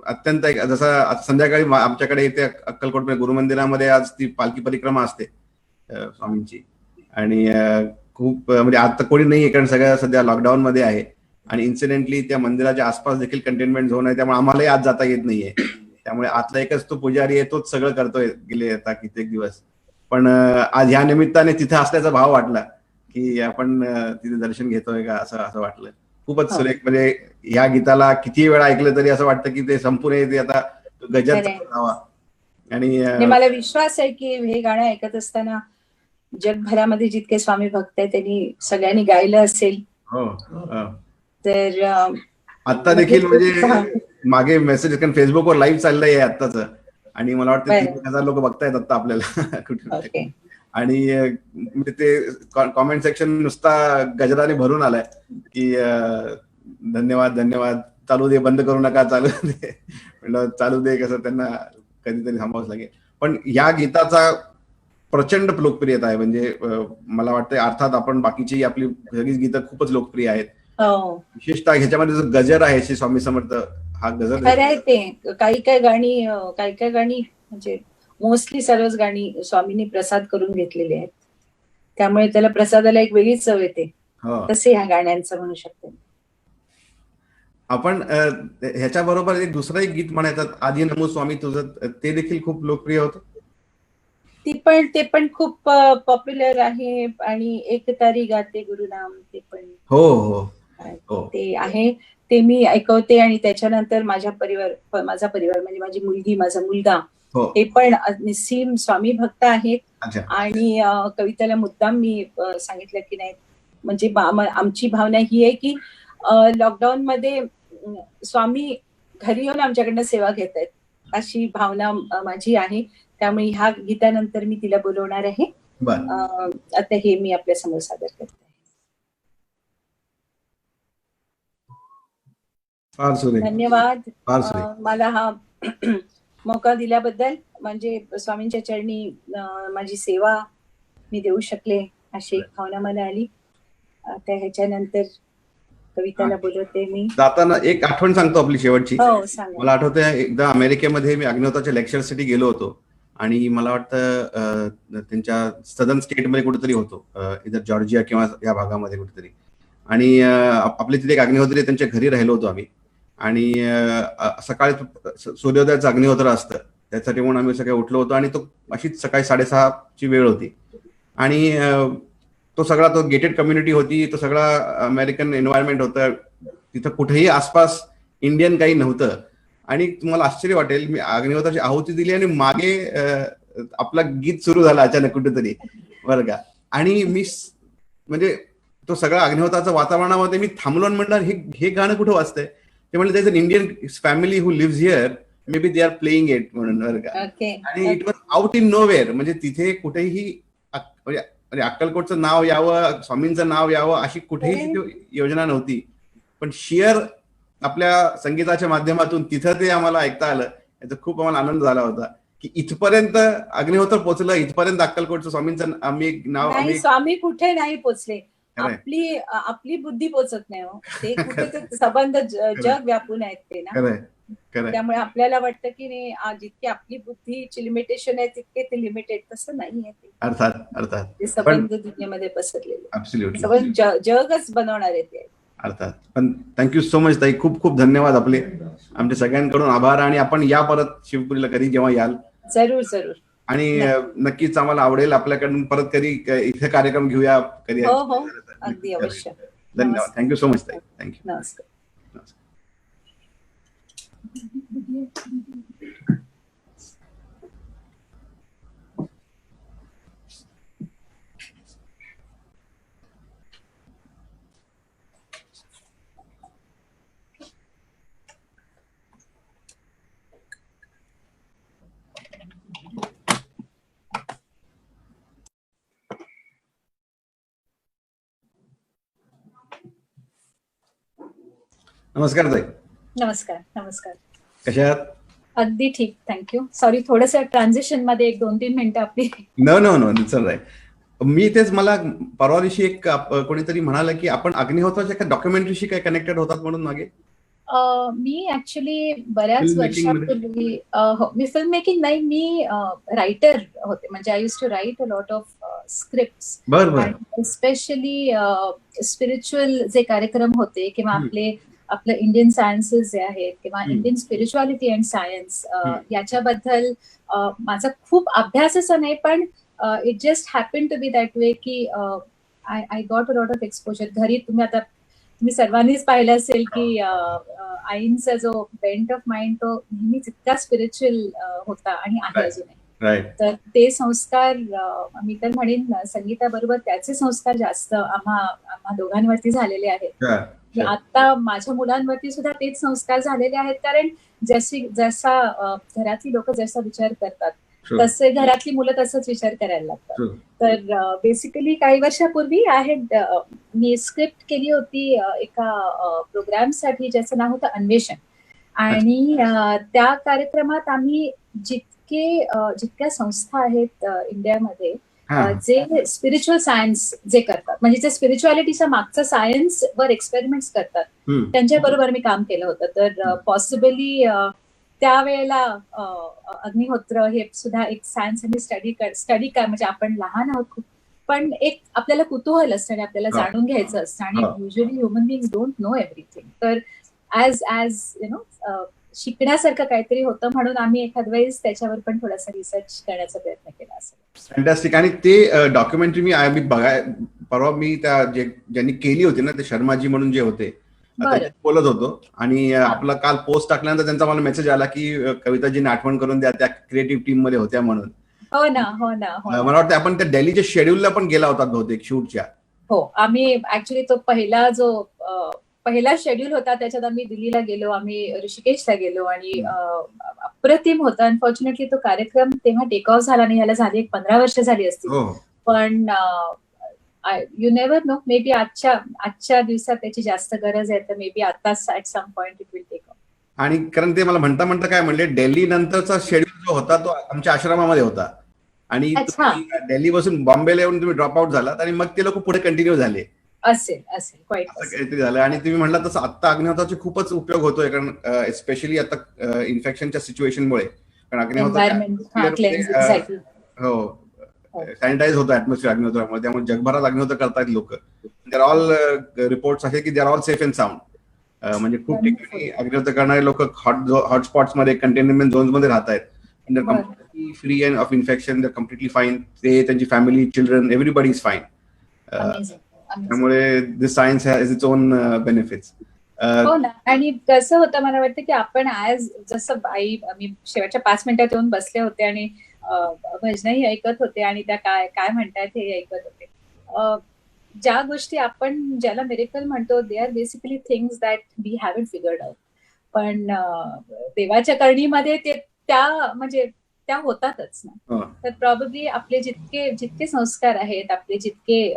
अत्यंत जसं आज संध्याकाळी आमच्याकडे इथे अक्कलकोट गुरु मंदिरामध्ये आज ती पालखी परिक्रमा असते स्वामींची. आणि खूप म्हणजे आता कोणी नाही कारण सगळ्या सध्या लॉकडाऊन मध्ये आहे आणि इन्सिडेंटली त्या मंदिराच्या आसपास देखील कंटेनमेंट झोन आहे, त्यामुळे आम्हालाही आज जाता येत नाहीये. त्यामुळे आतला एकच तो पुजारी आहे, तोच सगळं करतोय गेले आता कित्येक दिवस. पण आज ह्या निमित्ताने तिथे असल्याचा भाव वाटला की आपण तिथे दर्शन घेतोय का असं असं वाटलं. खूपच सुरेख. म्हणजे या गीताला किती वेळा ऐकलं तरी असं वाटतं की ते संपूर्ण ते आता गजर जावा. आणि मला विश्वास आहे की हे गाणं ऐकत असताना जगभरामध्ये जितके स्वामी भक्त आहेत त्यांनी सगळ्यांनी गायलं असेल. हो. तर आता देखील म्हणजे मागे मेसेज फेसबुकवर लाईव्ह चाललंय आत्ताच आणि मला वाटतं 30,000 लोक बघतायत आता आपल्याला कुठे. आणि ते कॉमेंट सेक्शन नुसता गजराने भरून आलाय की धन्यवाद धन्यवाद, चालू दे, बंद करू नका, चालू दे. म्हणलं चालू दे कसं त्यांना कधीतरी थांबावंच लागेल. पण या गीताचा प्रचंड लोकप्रियता आहे. म्हणजे मला वाटतं अर्थात आपण बाकीची आपली सगळीच गीतं खूपच लोकप्रिय आहेत. विशेषतः ह्याच्यामध्ये जो गजर आहे श्री स्वामी समर्थ हा गजर खरं आहे. ते काही गाणी म्हणजे मोस्टली सर्वच गाणी स्वामींनी प्रसाद करून घेतलेली आहेत, त्यामुळे त्याला प्रसादाला एक वेगळीच चव येते. तसे ह्या गाण्यांचं म्हणू शकते. आपण ह्याच्या बरोबर एक दुसरं एक गीत म्हणायचं आधी नमो स्वामी तुझं, ते देखील खूप लोकप्रिय होतं. ते पण खूप पॉप्युलर आहे. आणि एक तारी गाते गुरुनाम, ते पण हो ते आहे. ते मी ऐकवते आणि त्याच्यानंतर माझा परिवार म्हणजे माझी मुलगी, माझा मुलगा हे पण निस्सीम स्वामी भक्त आहेत. आणि कविताला मुद्दाम मी सांगितलं की नाही, म्हणजे आमची भावना ही आहे की लॉकडाऊन मध्ये स्वामी घरी येऊन आमच्याकडनं सेवा घेत आहेत, अशी भावना माझी आहे. त्यामुळे ह्या गीतानंतर मी तिला बोलवणार आहे. आता हे मी आपल्या समोर सादर करते. धन्यवाद मला हा मौका दिल्याबद्दल. म्हणजे स्वामींच्या चरणी माझी सेवा मी देऊ शकले अशी एक भावना मला आली. आता ह्याच्यानंतर कविताला बोलवते मी. जाताना एक आठवण सांगतो आपली शेवटची. हो सांगा. मला आठवतंय एकदा अमेरिकेमध्ये मी अग्निहोत्राच्या लेक्चरसाठी गेलो होतो आणि मला वाटतं त्यांच्या सदर्न स्टेटमध्ये कुठेतरी होतो, इधर जॉर्जिया किंवा या भागामध्ये कुठेतरी. आणि आपले तिथे एक अग्निहोत्री त्यांच्या घरी राहिलो होतो आम्ही. आणि सकाळी सूर्योदयाचं अग्निहोत्र असतं, त्यासाठी म्हणून आम्ही सकाळी उठलो होतो आणि तो अशीच सकाळी 6:30ची वेळ होती. आणि तो सगळा तो गेटेड कम्युनिटी होती, तो सगळा अमेरिकन एन्व्हायरमेंट होतं, तिथं कुठेही आसपास इंडियन काही नव्हतं. आणि तुम्हाला आश्चर्य वाटेल, मी अग्निहोत्राची आहुती दिली आणि मागे आपलं गीत सुरू झालं अचानक कुठेतरी, बरं का. आणि मी म्हणजे तो सगळा अग्निहोत्राचं वातावरणामध्ये मी थांबलो आणि म्हटलं हे गाणं कुठं वाजतंय. ते म्हणलं there is an Indian family who lives here, maybe they are playing it म्हणून, बरं का. आणि it was out in nowhere. म्हणजे तिथे कुठेही म्हणजे अक्कलकोटचं नाव यावं, स्वामींचं नाव यावं अशी कुठेही योजना नव्हती. पण शियर आपल्या संगीताच्या माध्यमातून तिथं ते आम्हाला ऐकता आलं, याचा खूप आम्हाला आनंद झाला होता की इथपर्यंत अग्निहोत्र पोहोचलं, इथपर्यंत अक्कलकोटचं स्वामींचं आम्ही नाव. स्वामी कुठे नाही पोचले, आपली बुद्धी पोचत नाही. ते कुठे ते संबंध जग व्यापून आहेत ते ना. त्यामुळे आपल्याला वाटतं की जितकी आपली बुद्धीची लिमिटेशन आहे तितके ते लिमिटेड, तसं नाही आहे ते. अर्थात ते संबंध दुनियेमध्ये पसरलेले जगच बनवणार आहे ते. अर्थात. पण थँक्यू सो मच ताई, खूप खूप धन्यवाद आपले, आमच्या सगळ्यांकडून आभार. आणि आपण या परत शिवपुरीला कधी जेव्हा याल जरूर. आणि नक्कीच आम्हाला आवडेल आपल्याकडून परत कधी इथे कार्यक्रम घेऊया कधी. हो अगदी अवश्य. धन्यवाद. थँक्यू सो मच ताई. थँक्यू. नमस्कार. नमस्कार ताई. नमस्कार. कशा आहात? अगदी ठीक, थँक्यू. सॉरी, थोडस ट्रान्झिशन मध्ये 1-2-3 मिनिटं आपली. नो चल आहे. मी तेच, मला परवा दिवशी एक कोणीतरी म्हणालं की आपण अग्निहोत्राच्या एका डॉक्युमेंटरीशी काय कनेक्टेड होतात म्हणून मागे. मी ऍक्च्युली बऱ्याच Film making मध्ये? वर्षापूर्वी हो, मी फिल्म मेकिंग नाही, मी रायटर होते. म्हणजे I use to write a lot of scripts बरं बरं. आणि स्पेशली स्पिरिच्युअल जे कार्यक्रम होते किंवा आपलं इंडियन सायन्सेस जे आहेत किंवा इंडियन स्पिरिच्युअलिटी अँड सायन्स याच्याबद्दल माझा खूप अभ्यास असा नाही, पण it just happen to be that way की I got a lot of exposure. घरी तुम्ही सर्वांनीच पाहिलं असेल की आईंचा जो बेंट ऑफ माइंड तो नेहमीच इतका स्पिरिच्युअल होता आणि आहे अजूनही. राईट. तर ते संस्कार मी तर म्हणेन संगीताबरोबर त्याचे संस्कार जास्त आम्हा दोघांवरती झालेले आहेत. आता माझ्या मुलांवरती सुद्धा तेच संस्कार झालेले आहेत, कारण जसा घरातली लोक जसा विचार करतात तसे घरातली मुलं तसंच विचार करायला लागतात. तर बेसिकली काही वर्षापूर्वी मी स्क्रिप्ट केली होती एका प्रोग्रामसाठी ज्याचं नाव होतं अन्वेषण. आणि त्या कार्यक्रमात आम्ही जितक्या संस्था आहेत इंडियामध्ये जे स्पिरिच्युअल सायन्स जे करतात, म्हणजे जे स्पिरिच्युअलिटीच्या मागचं सायन्स वर एक्सपेरिमेंट्स करतात, त्यांच्याबरोबर मी काम केलं होतं. तर पॉसिबली त्यावेळेला अग्निहोत्र हे सुद्धा एक सायन्स आणि स्टडी काय, म्हणजे आपण लहान आहोत खूप, पण एक आपल्याला कुतूहल असतं आणि आपल्याला जाणून घ्यायचं असतं. आणि usually human बिंग्स don't know everything. तर ऍज यु नो शिकण्यासारखं काहीतरी होतं, म्हणून आम्ही एखाद वेळेस त्याच्यावर पण थोडासा रिसर्च करण्याचा प्रयत्न केला असेल. फॅन्टॅस्टिक. आणि ते डॉक्युमेंटरी मी परवा मी ज्यांनी केली होती ना, ते शर्माजी म्हणून जे होते, बोलत होतो. आणि आपला काल पोस्ट टाकल्यानंतर त्यांचा मला मेसेज आला की कविताजींनी आठवण करून द्या, त्या क्रिएटिव्ह टीम मध्ये होत्या म्हणून. हो ना. मला वाटतं आपण त्या दिल्लीच्या शेड्यूलला पण गेला होता बहुतेक शूटच्या. हो, आम्ही ऍक्च्युली तो पहिला शेड्यूल होता त्याच्यात आम्ही दिल्लीला गेलो, आम्ही ऋषिकेशला गेलो आणि अप्रतिम होता. अनफॉर्च्युनेटली तो कार्यक्रम तेव्हा टेक ऑफ झाला नाही, याला झाली 15 वर्ष झाली असतील. पण you never know, may be आजच्या दिवसात त्याची जास्त गरज आहे, तर मे बी आताच at some point it will take off. आणि कारण ते मला म्हणता काय म्हणले, दिल्ली नंतरचा शेड्यूल जो होता तो आमच्या आश्रमामध्ये होता. आणि दिल्ली पासून बॉम्बेला येऊन तुम्ही ड्रॉप आउट झालात आणि मग ते लोक पुढे कंटिन्यू झाले असेल काहीतरी झालं. आणि तुम्ही म्हणला तसं आता अग्निहोत्राचा खूपच उपयोग होतोय, कारण स्पेशली आता इन्फेक्शनच्या सिच्युएशनमुळे, कारण अग्निहोत्र हो सॅनिटाईज होतं ऍटमॉस्फिअर अग्निहोत्रामुळे, त्यामुळे जगभरात अग्निहोत्र करतायत लोक. दे आर ऑल रिपोर्ट्स आहे की they are all safe and sound. म्हणजे खूप ठिकाणी अग्निहोत्र करणारे लोक हॉटस्पॉट्स मध्ये, कंटेनमेंट झोन्स मध्ये राहत आहेत. Completely free of infection, they completely fine. ते, त्यांची family, children, everybody is fine. त्यामुळे this science has its own benefits. हो ना. आणि कसं होतं, मला वाटतं की आपण जसं मी शेवटच्या 5 मिनिटात येऊन बसले होते आणि भजनही ऐकत होते आणि त्या काय म्हणतात हे ऐकत होते. ज्या गोष्टी आपण ज्याला मिरेकल म्हणतो, they are basically things that we haven't figured out. पण देवाच्या करणीमध्ये त्या होतातच ना. तर प्रॉब्ली आपले जितके संस्कार आहेत, आपले जितके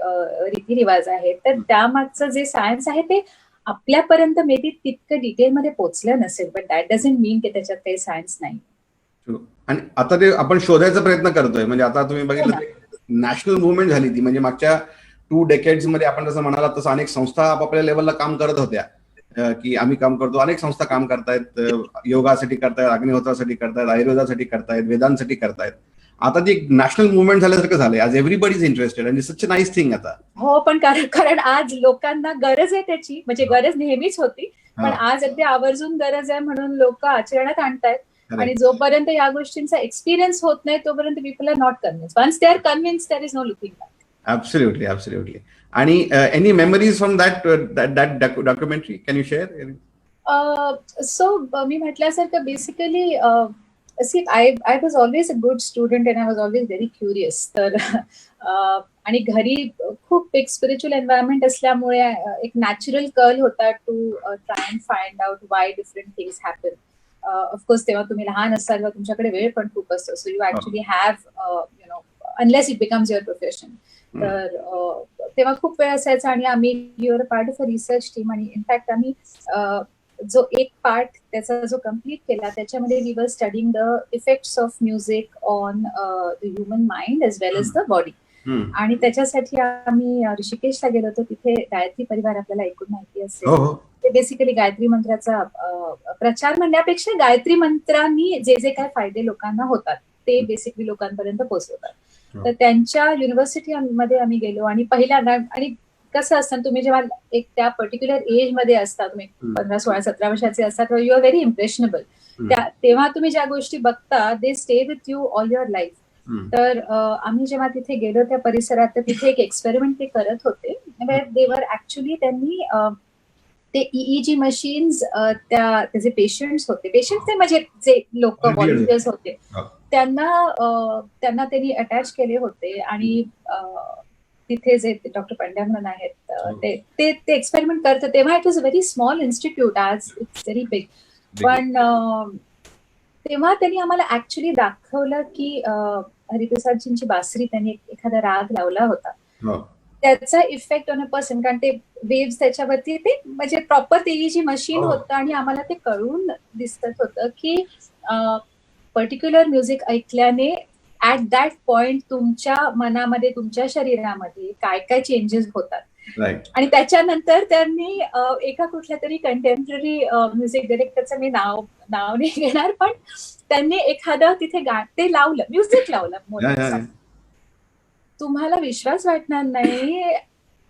रीतिरिवाज आहेत, तर त्यामागचं जे सायन्स आहे ते आपल्यापर्यंत मे बी तितकं डिटेलमध्ये पोहोचलं नसेल, पण दॅट डझंट मीन की त्याच्यात काही सायन्स नाही. आणि आता ते आपण शोधायचा प्रयत्न करतोय. म्हणजे आता तुम्ही बघितलं नॅशनल मुवमेंट झाली ती, म्हणजे मागच्या 2 डेकेड्स मध्ये आपण जसं म्हणाला तसं अनेक संस्था आपापल्या लेवलला काम करत होत्या, की आम्ही काम करतो. अनेक संस्था काम करतायत, योगासाठी करतायत, अग्निहोत्रासाठी करतायत, आयुर्वेदासाठी करतायत, वेदांसाठी करतायत. आता ती एक नॅशनल मुवमेंट झाल्यासारखं झालंय. आज everybody is interested and such a nice thing आता. हो, पण कारण आज लोकांना गरज आहे त्याची, म्हणजे गरज नेहमीच होती, पण आज अगदी आवर्जून गरज आहे म्हणून लोक आचरणात आणतायत. आणि जोपर्यंत या गोष्टींचा एक्सपिरियन्स होत नाही तोपर्यंत people are not convince. Once they are convince, there is no looking back. Absolutely. आणि any memories from that documentary? Can you share? So मी म्हटल्यासारखं basically I was always a good student and I was always very curious. तर आणि घरी खूप एक spiritual environment असल्यामुळे एक नॅचरल कर्ल होता to try and find out why different things happen. Of course तेव्हा तुम्ही लहान असाल व तुमच्याकडे वेळ पण खूप असतो, so you actually have unless it becomes your profession. तर तेव्हा खूप वेळ असायचा आणि आम्ही your part of a research team. आणि इनफॅक्ट आम्ही जो एक पार्ट त्याचा जो कम्प्लीट केला त्याच्यामध्ये we were studying the effects of music on the human mind as well as the body. आणि त्याच्यासाठी आम्ही ऋषिकेशला गेलो होतो. तिथे गायत्री परिवार आपल्याला ऐकून माहिती असेल, ते बेसिकली गायत्री मंत्राचा प्रचार म्हणण्यापेक्षा गायत्री मंत्रांनी जे जे काय फायदे लोकांना होतात ते बेसिकली लोकांपर्यंत पोहोचवतात. तर त्यांच्या युनिव्हर्सिटी मध्ये आम्ही गेलो आणि पहिल्यांदा, आणि कसं असतं तुम्ही जेव्हा एक त्या पर्टिक्युलर एज मध्ये असता, तुम्ही 15, 16, 17 वर्षाचे असतात, यू आर व्हेरी इम्प्रेशनेबल. तेव्हा तुम्ही ज्या गोष्टी बघता they stay with you all your life. तर आम्ही जेव्हा तिथे गेलो त्या परिसरात, तर तिथे एक एक्सपेरिमेंट ते करत होते. देवर ऍक्च्युली त्यांनी ते EEG मशीन्स त्याचे पेशंट्स ते म्हणजे जे लोक व्हॉलंटियर्स होते त्यांना त्यांनी अटॅच केले होते. आणि तिथे जे डॉक्टर पंड्या म्हणून आहेत ते एक्सपेरिमेंट करत. तेव्हा it was a very small institute, आज इट्स व्हेरी बिग. पण तेव्हा त्यांनी आम्हाला ऍक्च्युली दाखवलं की हरिप्रसादजींची बासरी त्यांनी एखादा राग लावला होता, त्याचा इफेक्ट ऑन अ पर्सन, कारण ते वेव्स त्याच्यावरती ते म्हणजे प्रॉपर EEG मशीन होतं. आणि आम्हाला ते कळून दिसत होतं की पर्टिक्युलर म्युझिक ऐकल्याने ऍट दॅट पॉइंट तुमच्या मनामध्ये, तुमच्या शरीरामध्ये काय काय चेंजेस होतात. आणि त्याच्यानंतर त्यांनी एका कुठल्या तरी कंटेम्पररी म्युझिक डिरेक्टरचं मी नाव नाही घेणार, पण त्यांनी एखादं तिथे ते लावलं, म्युझिक लावलं. तुम्हाला विश्वास वाटणार नाही,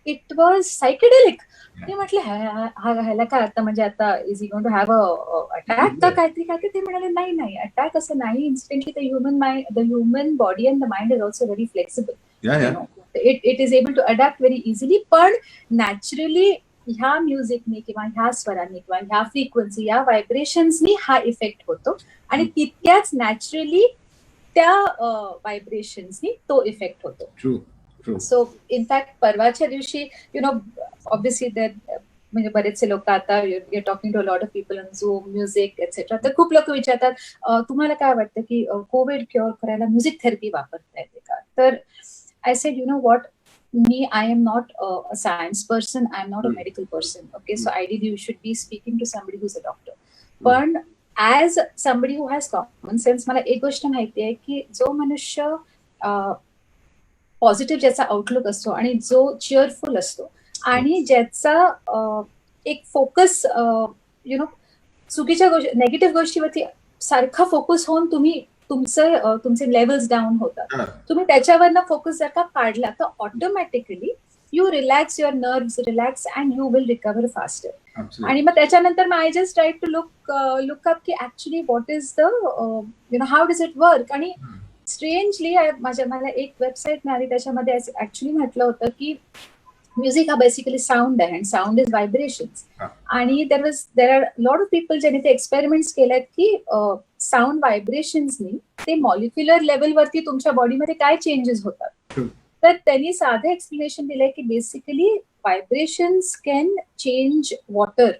इट वॉज सायकेडेलिक. ते म्हटलं ह्याला काय आता, म्हणजे आता is he going to have a attack का काहीतरी काय. ते म्हणाले नाही अटॅक असं नाही. Instantly the human body and the mind is also very flexible. It is able to adapt very easily. पण नॅचरली ह्या म्युझिकने किंवा ह्या स्वरांनी किंवा ह्या फ्रिक्वेन्सी, या व्हायब्रेशन्सनी हा इफेक्ट होतो. आणि तितक्याच नॅचरली त्या व्हायब्रेशन्सनी तो इफेक्ट होतो. सो इनफॅक्ट परवाच्या दिवशी ऑब्व्हियसली म्हणजे बरेचसे लोक आता you're talking to a lot of people on Zoom, music etcetera. तर खूप लोक विचारतात तुम्हाला काय वाटतं की कोविड क्युअर करायला म्युझिक थेरपी वापरता येते का. तर I said what, I am not a science person, I am not a medical person. Okay, so ideally you should be speaking to somebody who's a doctor. पण as somebody who has common sense, मला एक गोष्ट माहिती आहे की जो मनुष्य positive ज्याचा आउटलुक असतो आणि जो चिअरफुल असतो आणि ज्याचा एक फोकस चुकीच्या गोष्टी, नेगेटिव्ह गोष्टीवरती सारखा फोकस होऊन तुमचे लेवल्स डाऊन होतात. तुम्ही त्याच्यावरनं फोकस जर का काढला तर automatically you relax, your nerves relax and you will recover faster. आणि मग त्याच्यानंतर मग I just try to look up की actually what is the how does it work. आणि स्ट्रेंजली मला एक वेबसाईट मिळाली, त्याच्यामध्ये ऍक्च्युली म्हटलं होतं की म्युझिक हा बेसिकली साऊंड आहे, अँड साऊंड इज व्हायब्रेशन्स. आणि there R lot of people ज्यांनी ते एक्सपेरिमेंट्स केलेत की साऊंड व्हायब्रेशन्सनी ते मॉलिक्युलर लेवलवरती तुमच्या बॉडीमध्ये काय चेंजेस होतात. तर त्यांनी साधं एक्सप्लेनेशन दिलंय की basically vibrations can change water,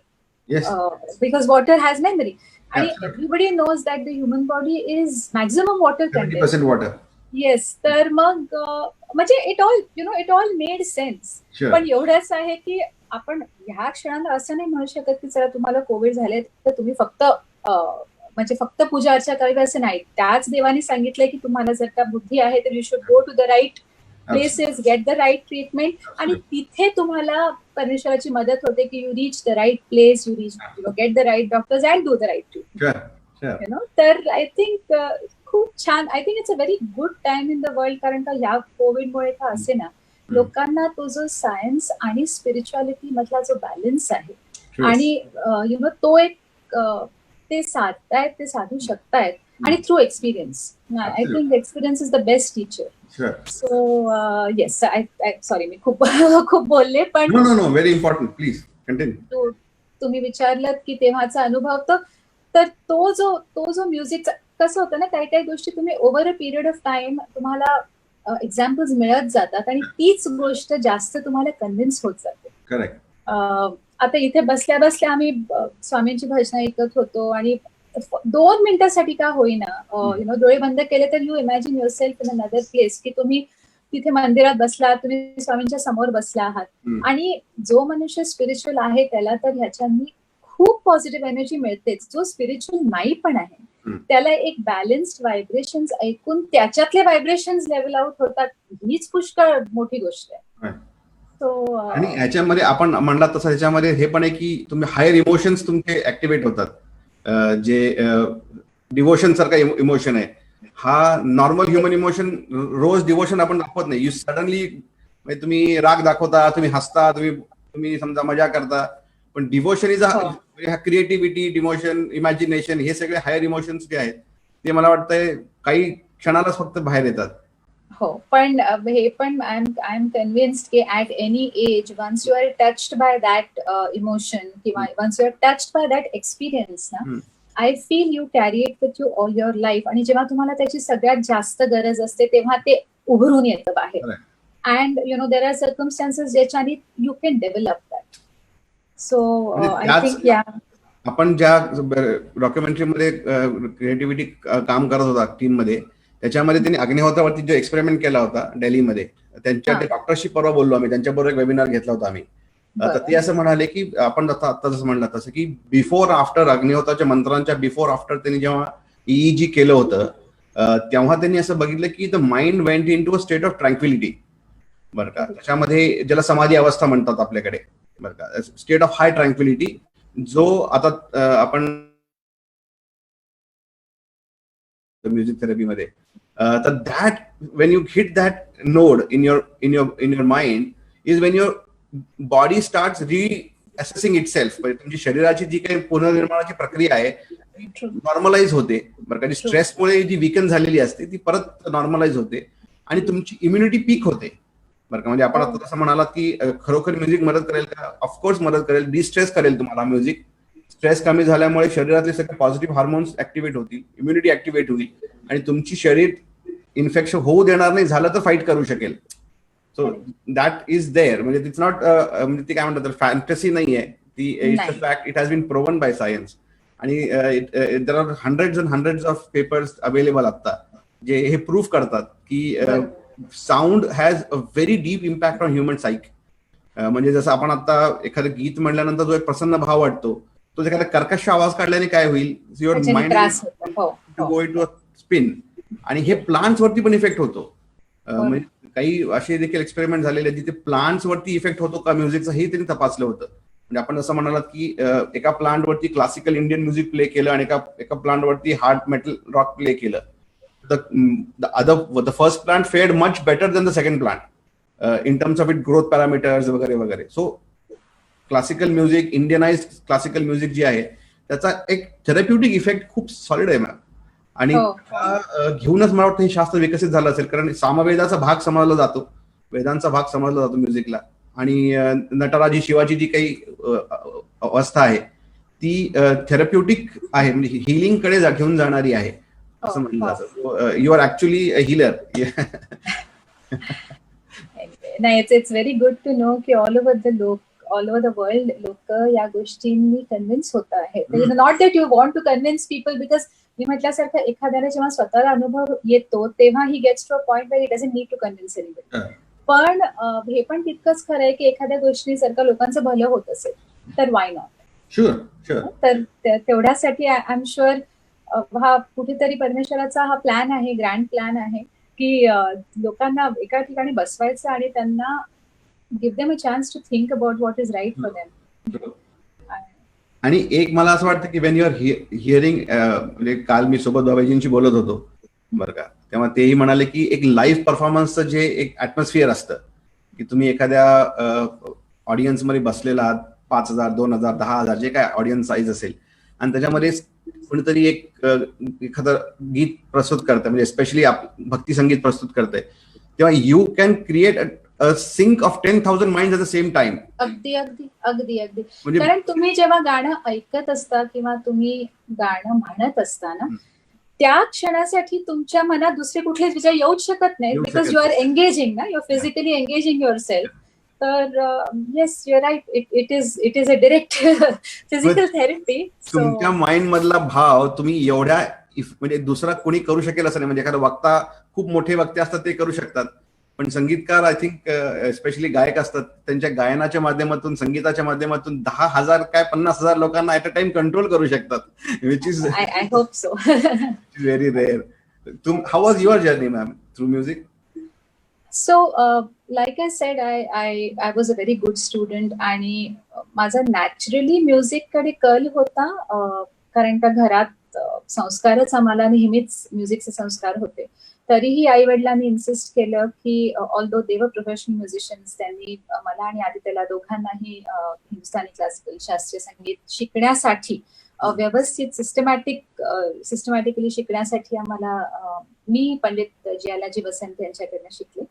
because water has memory. आणि everybody knows that the human body is maximum water content. Yes. तर मग म्हणजे इट ऑल मेड सेन्स. पण एवढंच आहे की आपण ह्या क्षणाला असं नाही म्हणू शकत की चला तुम्हाला कोविड झाले तर तुम्ही फक्त पूजा अर्चा करावी असं नाही. त्याच देवाने सांगितलंय की तुम्हाला जर का बुद्धी आहे तर you should go to the right places, get the right treatment. आणि तिथे तुम्हाला परमेश्वराची मदत होते की you reach the right place, you get the right doctors and do the right treatment. तर आय थिंक खूप छान. I think it's a very good time in the world. कारण का या कोविडमुळे का असे ना, लोकांना तो जो सायन्स आणि स्पिरिच्युअलिटी मधला जो बॅलन्स आहे आणि तो एक ते साधतायत, ते साधू शकतायत. आणि through experience, I think experience is the best teacher. So yes, sorry मी खूप बोलले, पण no very important, please continue. तुम्ही विचारलं की तेव्हाचा अनुभव, तर तो जो म्युझिकचा कसं होतं ना, काही गोष्टी तुम्ही over a period of time तुम्हाला एक्झाम्पल्स मिळत जातात आणि तीच गोष्ट जास्त तुम्हाला कन्व्हिन्स होत जाते. करेक्ट. आता इथे बसल्या बसल्या आम्ही स्वामींची भजनं ऐकत होतो आणि 2 मिनिटासाठी का होईना डोळे बंद केले तर you imagine your self in another place, की तुम्ही तिथे मंदिरात बसला, तुम्ही स्वामींच्या समोर बसला आहात. आणि जो मनुष्य स्पिरिच्युअल आहे त्याला तर ह्याच्यानी खूप पॉझिटिव्ह एनर्जी मिळतेच. जो स्पिरिच्युअल नाही पण आहे त्याला एक बॅलन्स्ड व्हायब्रेशन्स ऐकून त्याच्यातले व्हायब्रेशन्स लेव्हल आउट होतात, हीच पुष्कळ मोठी गोष्ट आहे. सो आणि ह्याच्यामध्ये आपण म्हणला तसं ह्याच्यामध्ये हे पण आहे की तुम्ही हायर इमोशन्स तुमचे ऍक्टिव्हेट होतात. जे डिवोशन सारखा इमोशन आहे, हा नॉर्मल ह्युमन इमोशन रोज डिवोशन आपण दाखवत नाही. यू सडनली तुम्ही राग दाखवता, तुम्ही हसता, तुम्ही समजा मजा करता, पण डिवोशन इज ह्या क्रिएटिव्हिटी, डिमोशन, इमॅजिनेशन हे सगळे हायर इमोशन्स जे आहेत ते मला वाटतंय काही क्षणालाच फक्त बाहेर येतात. हो, पण हे पण आय एम कन्व्हिन्स्ड की at any age once you are touched by that emotion किंवा once you are touched by that experience ना, I feel you carry it with you all your life. आणि जेव्हा तुम्हाला त्याची सगळ्यात जास्त गरज असते तेव्हा ते उभरून येतं बाहेर. And you know there are circumstances ज्याच्याने you can develop that. So I think आपण ज्या डॉक्युमेंटरीमध्ये क्रिएटिव्हिटी काम करत होता टीम मध्ये, त्याच्यामध्ये त्यांनी अग्निहोत्रावरती जो एक्सपेरिमेंट केला होता दिल्लीमध्ये, त्यांच्या डॉक्टरशी परवा बोललो आम्ही, त्यांच्याबरोबर एक वेबिनार घेतला होता आम्ही. तर ते असं म्हणाले की आपण आता जसं म्हणलं तसं की बिफोर आफ्टर अग्निहोत्राच्या मंत्रांच्या बिफोर आफ्टर त्यांनी जेव्हा EEG केलं होतं तेव्हा त्यांनी असं बघितलं की the mind went into a state of tranquillity. बरं का, त्याच्यामध्ये ज्याला समाधी अवस्था म्हणतात आपल्याकडे, बरं का, स्टेट ऑफ हाय ट्रँक्विलिटी, जो आता आपण म्युझिक थेरपीमध्ये तर that when you hit that node in your mind is when your body starts reassessing itself. तुमची शरीराची जी काही पुनर्निर्माणाची प्रक्रिया आहे ती नॉर्मलाइज होते. बरं का, स्ट्रेसमुळे जी विकन झालेली असते ती परत नॉर्मलाइज होते आणि तुमची इम्युनिटी पीक होते. बरं का, म्हणजे आपण आता तसं म्हणालात की खरोखर म्युझिक मदत करेल का? ऑफकोर्स मदत करेल, डिस्ट्रेस करेल तुम्हाला म्युझिक. स्ट्रेस कमी झाल्यामुळे शरीरातले सगळे पॉझिटिव्ह हार्मोन्स ऍक्टिव्हेट होतील, इम्युनिटी ऍक्टिव्हेट होईल आणि तुमची शरीर इन्फेक्शन होऊ देणार नाही, झालं तर फाईट करू शकेल. So that is there. म्हणजे इट्स नॉट म्हणजे ती काय म्हणतात फॅन्टसी नाहीये ती, it's a fact. It has been proven by science. आणि there are hundreds and hundreds of papers available आता जे हे प्रूव्ह करतात की sound has a very deep impact on human psyche. म्हणजे जसं आपण आता एखादं गीत म्हणल्यानंतर जो एक प्रसन्न भाव वाटतो, तो एखादा कर्कश आवाज काढल्याने काय होईल, your mind go into a spin. आणि हे प्लांट्स वरती पण इफेक्ट होतो. म्हणजे काही असे देखील एक्सपेरिमेंट झालेले जिथे प्लांट्स वरती इफेक्ट होतो का म्युझिकचा हे त्यांनी तपासलं होतं. म्हणजे आपण असं म्हणालात की एका प्लांट वरती क्लासिकल इंडियन म्युझिक प्ले केलं आणि एका प्लांट वरती हार्ड मेटल रॉक प्ले केलं. The first plant fared much better than the second plant in terms of its growth parameters वगैरे वगैरे. So classical music, Indianise classical music जे आहे त्याचा एक थेरप्युटिक इफेक्ट खूप सॉलिड आहे मॅम. आणि घेऊनच मला वाटतं हे शास्त्र विकसित झालं असेल, कारण सामवेदाचा भाग समजला जातो, वेदांचा भाग समजला जातो म्युझिकला. आणि नटराजी शिवाची जी काही अवस्था आहे ती थेरप्युटिक आहे, म्हणजे हिलिंग कडे घेऊन जाणारी आहे असं म्हणलं जातं. You are actually a healer. नाही, it's very good to know की ऑल ओव्हर द वर्ल्ड लोक या गोष्टींनी कन्व्हिन्स होत आहेत. Not that you want to convince people, because मी म्हटल्यासारखं एखाद्याला जेव्हा स्वतःला अनुभव येतो तेव्हा ही gets to a point where it doesn't need to convince anybody. पण हे पण तितकंच खरं आहे की एखाद्या गोष्टी जर का लोकांचं भलं होत असेल तर वाय नॉट. शुअर. तर तेवढ्यासाठी आय एम शुअर हा कुठेतरी परमेश्वराचा हा प्लॅन आहे, ग्रँड प्लॅन आहे की लोकांना एका ठिकाणी बसवायचं आणि त्यांना give them a chance to think about what is right for them. आणि एक मला असं वाटतं की वेन यू आर हिअरिंग, म्हणजे काल मी सोबत बाबाजींशी बोलत होतो बरं का, तेव्हा तेही म्हणाले की एक लाईव्ह परफॉर्मन्सचं जे एक ऍटमॉस्फिअर असतं की तुम्ही एखाद्या ऑडियन्समध्ये बसलेला आहात, 5,000, 2,000, 10,000 जे काय ऑडियन्स साईज असेल, आणि त्याच्यामध्ये कोणीतरी एखादं गीत प्रस्तुत करतंय, म्हणजे स्पेशली भक्ती संगीत प्रस्तुत करतंय, तेव्हा you can create a sync of 10,000 minds at the same time. अगदी. कारण तुम्ही जेव्हा गाणं ऐकत असता किंवा तुम्ही गाणं म्हणत असता ना, त्या क्षणासाठी तुमच्या मनात दुसरे कुठलेच विचार येऊच शकत नाही, बिकॉज यू आर एंगेजिंग ना, you are physically engaging yourself. तर yes, you are right, it is a direct physical therapy. तुमच्या माइंड मधला भाव तुम्ही एवढ्या म्हणजे दुसरा कोणी करू शकेल असं नाही. म्हणजे एखादा वक्ता, खूप मोठे वक्ते असतात ते करू शकतात, पण संगीतकार आय थिंक स्पेशली गायक असतात, त्यांच्या गायनाच्या माध्यमातून, संगीताच्या माध्यमातून 10,000 काय 50,000 लोकांना ऍट अ टाइम कंट्रोल करू शकतात, which is I hope so very rare. How was your journey ma'am through music? So, like I said, I was a very good student आणि माझा नॅचरली म्युझिक कडे कल होता, कारण का घरात संस्कारच आम्हाला नेहमीच म्युझिकचे संस्कार होते. तरीही आई वडिलांनी इन्सिस्ट केलं की ऑल्दो दे वर प्रोफेशनल म्युझिशियन्स, त्यांनी मला आणि आदित्यला दोघांनाही हिंदुस्थानी क्लासिकल शास्त्रीय संगीत शिकण्यासाठी व्यवस्थित सिस्टमॅटिकली शिकण्यासाठी आम्हाला मी पंडित जियालाजी वसंत यांच्याकडनं शिकले.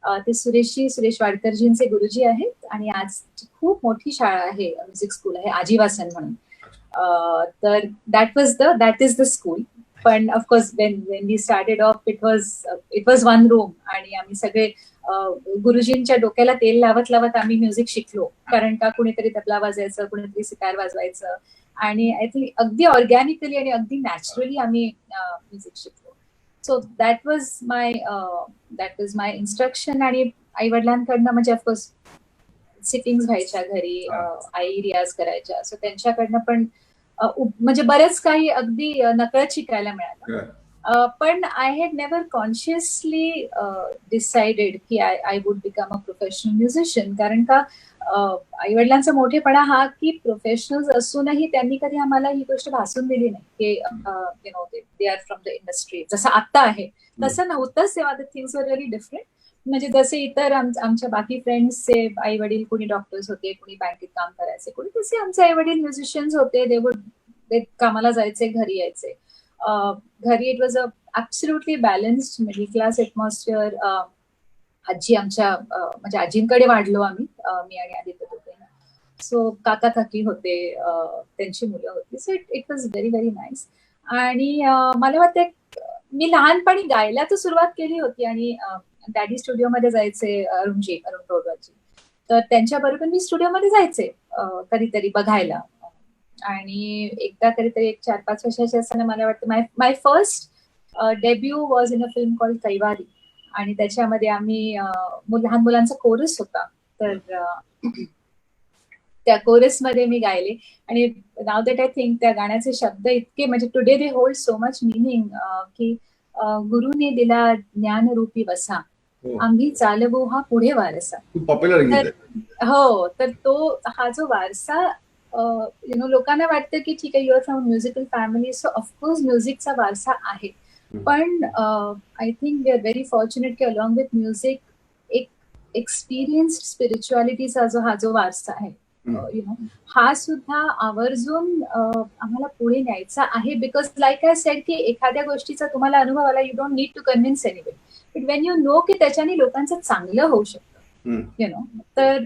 ते सुरेश वाडकरजींचे गुरुजी आहेत आणि आज खूप मोठी शाळा आहे, म्युझिक स्कूल आहे आजीवासन म्हणून. तर दॅट इज द स्कूल. पण of course when we started off it was one room आणि आम्ही सगळे गुरुजींच्या डोक्याला तेल लावत लावत आम्ही म्युझिक शिकलो. कारण का कुणीतरी तबला वाजवायचं, कुणीतरी सितार वाजवायचं आणि आय थिंक अगदी ऑर्गॅनिकली आणि अगदी नॅचरली आम्ही म्युझिक शिकलो. So that was my instruction. आणि आई वडिलांकडनं म्हणजे ऑफकोर्स सिटिंग्स व्हायच्या घरी, आई रियाज करायच्या, सो त्यांच्याकडनं पण म्हणजे बरेच काही अगदी नकळत शिकायला मिळालं. पण I had never consciously decided की I would become a professional musician. कारण का आई वडिलांचा मोठेपणा हा की प्रोफेशनल्स असूनही त्यांनी कधी आम्हाला ही गोष्ट भासून दिली नाही की you know they are from the industry. जसं आता आहे तसं नव्हतंच तेव्हा. The things were very different. म्हणजे जसे इतर आमच्या बाकी फ्रेंड्सचे आई वडील कोणी डॉक्टर्स होते, कोणी बँकेत काम करायचे, कोणी तसे आमचे आई वडील म्युझिशियन्स होते. ते कामाला जायचे, घरी यायचे. घरी it was a absolutely balanced middle class atmosphere. आजी आमच्या म्हणजे आजींकडे वाढलो आम्ही, मी आणि आदित्य होते. सो काका काकी होते, त्यांची मुलं होती. So it was very very nice. आणि मला वाटतं मी लहानपणी गायला तर सुरुवात केली होती आणि डॅडी स्टुडिओमध्ये जायचे, अरुण टोडवालजी, तर त्यांच्याबरोबर मी स्टुडिओमध्ये जायचे कधीतरी बघायला. आणि एकदा कधीतरी 4-5 वर्षाची असताना मला वाटतं my first debut was in a film called Kaivari. आणि त्याच्यामध्ये आम्ही लहान मुलांचा कोरस होता, तर त्या कोरसमध्ये मी गायले. आणि नाव दॅट आय थिंक त्या गाण्याचे शब्द इतके म्हणजे today they hold so much meaning की गुरुने दिला ज्ञानरूपी वसा, आम्ही चालवू हा पुढे वारसा. पॉप्युलर. हो, तर तो हा जो वारसा यु नो लोकांना वाटतं की ठीक आहे, your from musical family, so of course म्युझिकचा वारसा आहे. पण I think we are very fortunate की अलॉंग विथ म्युझिक एक एक्सपिरियन्स्ड स्पिरिच्युअलिटीचा हा जो वारसा आहे, यु नो, हा सुद्धा आवर्जून आम्हाला पुढे न्यायचा आहे. बिकॉज लाईक आय सेड की एखाद्या गोष्टीचा तुम्हाला अनुभव आला, you don't need to convince anybody, but when you know की त्याच्याने लोकांचं चांगलं होऊ शकतं, यु नो, तर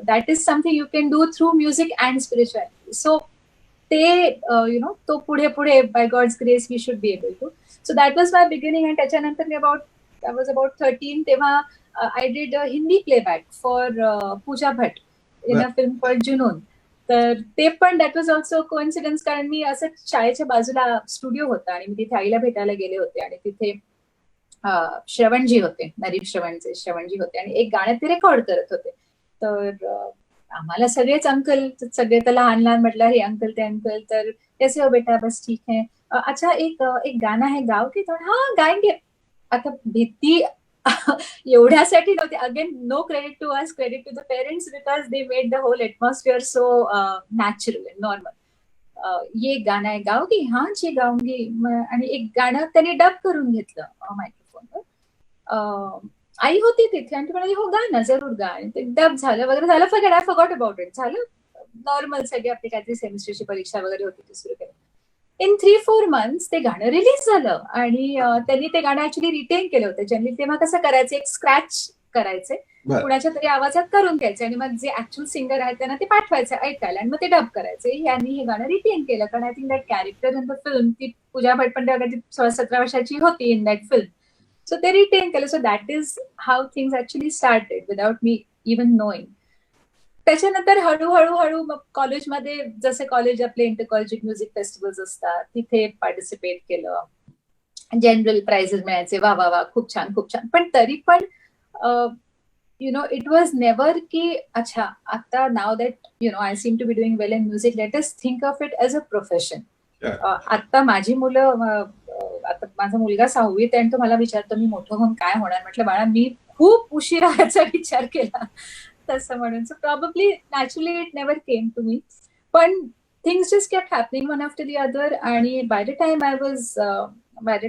that is something you can do through music and spirituality. So ते यु नो तो पुढे पुढे by God's grace we should be able to. So that was my beginning. आणि त्याच्यानंतर मी I was about 13 तेव्हा I did Hindi playback for Pooja Bhatt in a film called जुनून. तर ते पण दॅट वॉज ऑल्सो कोइन्सिडन्स, कारण मी असं शाळेच्या बाजूला स्टुडिओ होता आणि मी तिथे आईला भेटायला गेले होते आणि तिथे श्रवणजी होते, नरीफ श्रवणजी होते आणि एक गाणं ते रेकॉर्ड करत होते. तर आम्हाला सगळेच अंकल, सगळे तर लहान लहान म्हटलं हे अंकल ते अंकल, तर कैसे हो बेटा, बस ठीक है, अच्छा एक गाणं आहे गाव की, हा गाएंगे. आता भीती एवढ्यासाठी नव्हती. Again no credit to us, credit to the parents, because they made the whole atmosphere so natural and normal. ये गाणं आहे गाओगी, हा जी गाऊंगी. आणि एक गाणं त्यांनी डब करून घेतलं मायक्रोफोनवर. आई होती तिथे आणि ती म्हणाली हो गा ना, जरूर गा. आणि ते डब झालं वगैरे झालं, forget, I forgot about it. झालं नॉर्मल, सगळी आपली काहीतरी सेमिस्टरची परीक्षा वगैरे होती ती सुरू केली. इन 3-4 months ते गाणं रिलीज झालं आणि त्यांनी ते गाणं ऍक्च्युली रिटेन केलं होतं. जनरली तेव्हा कसं करायचं, एक स्क्रॅच करायचे, कुणाच्या तरी आवाजात करून घ्यायचे आणि मग जे ऍक्च्युअल सिंगर आहेत त्यांना ते पाठवायचे ऐकायला आणि मग ते डब करायचे. यांनी हे गाणं रिटेन केलं कारण I think that character in the film, ती पूजा भट पण तेव्हा 16-17 वर्षाची होती इन दॅट फिल्म. सो ते रिटेन केलं. So that is how things actually started without me even knowing. त्याच्यानंतर हळूहळू मग कॉलेजमध्ये, जसे कॉलेज आपले इंटर कॉलेजिएट म्युझिक फेस्टिवल्स असतात, तिथे पार्टिसिपेट केलं. जनरल प्राइजेस मिळायचे, वा वा वा, खूप छान खूप छान. पण तरी पण you know it was never की अच्छा आता now that you know I seem to be doing well in music, let us think of it as a profession. आता माझी मुलं आता माझा मुलगा 6वीत आहे आणि तो मला विचारतो मी मोठं होऊन काय होणार. म्हटलं बाळा मी खूप उशिरा ह्याचा विचार केला तसं म्हणून. So probably naturally it never came to me. पण things just kept happening one after the other. आणि by the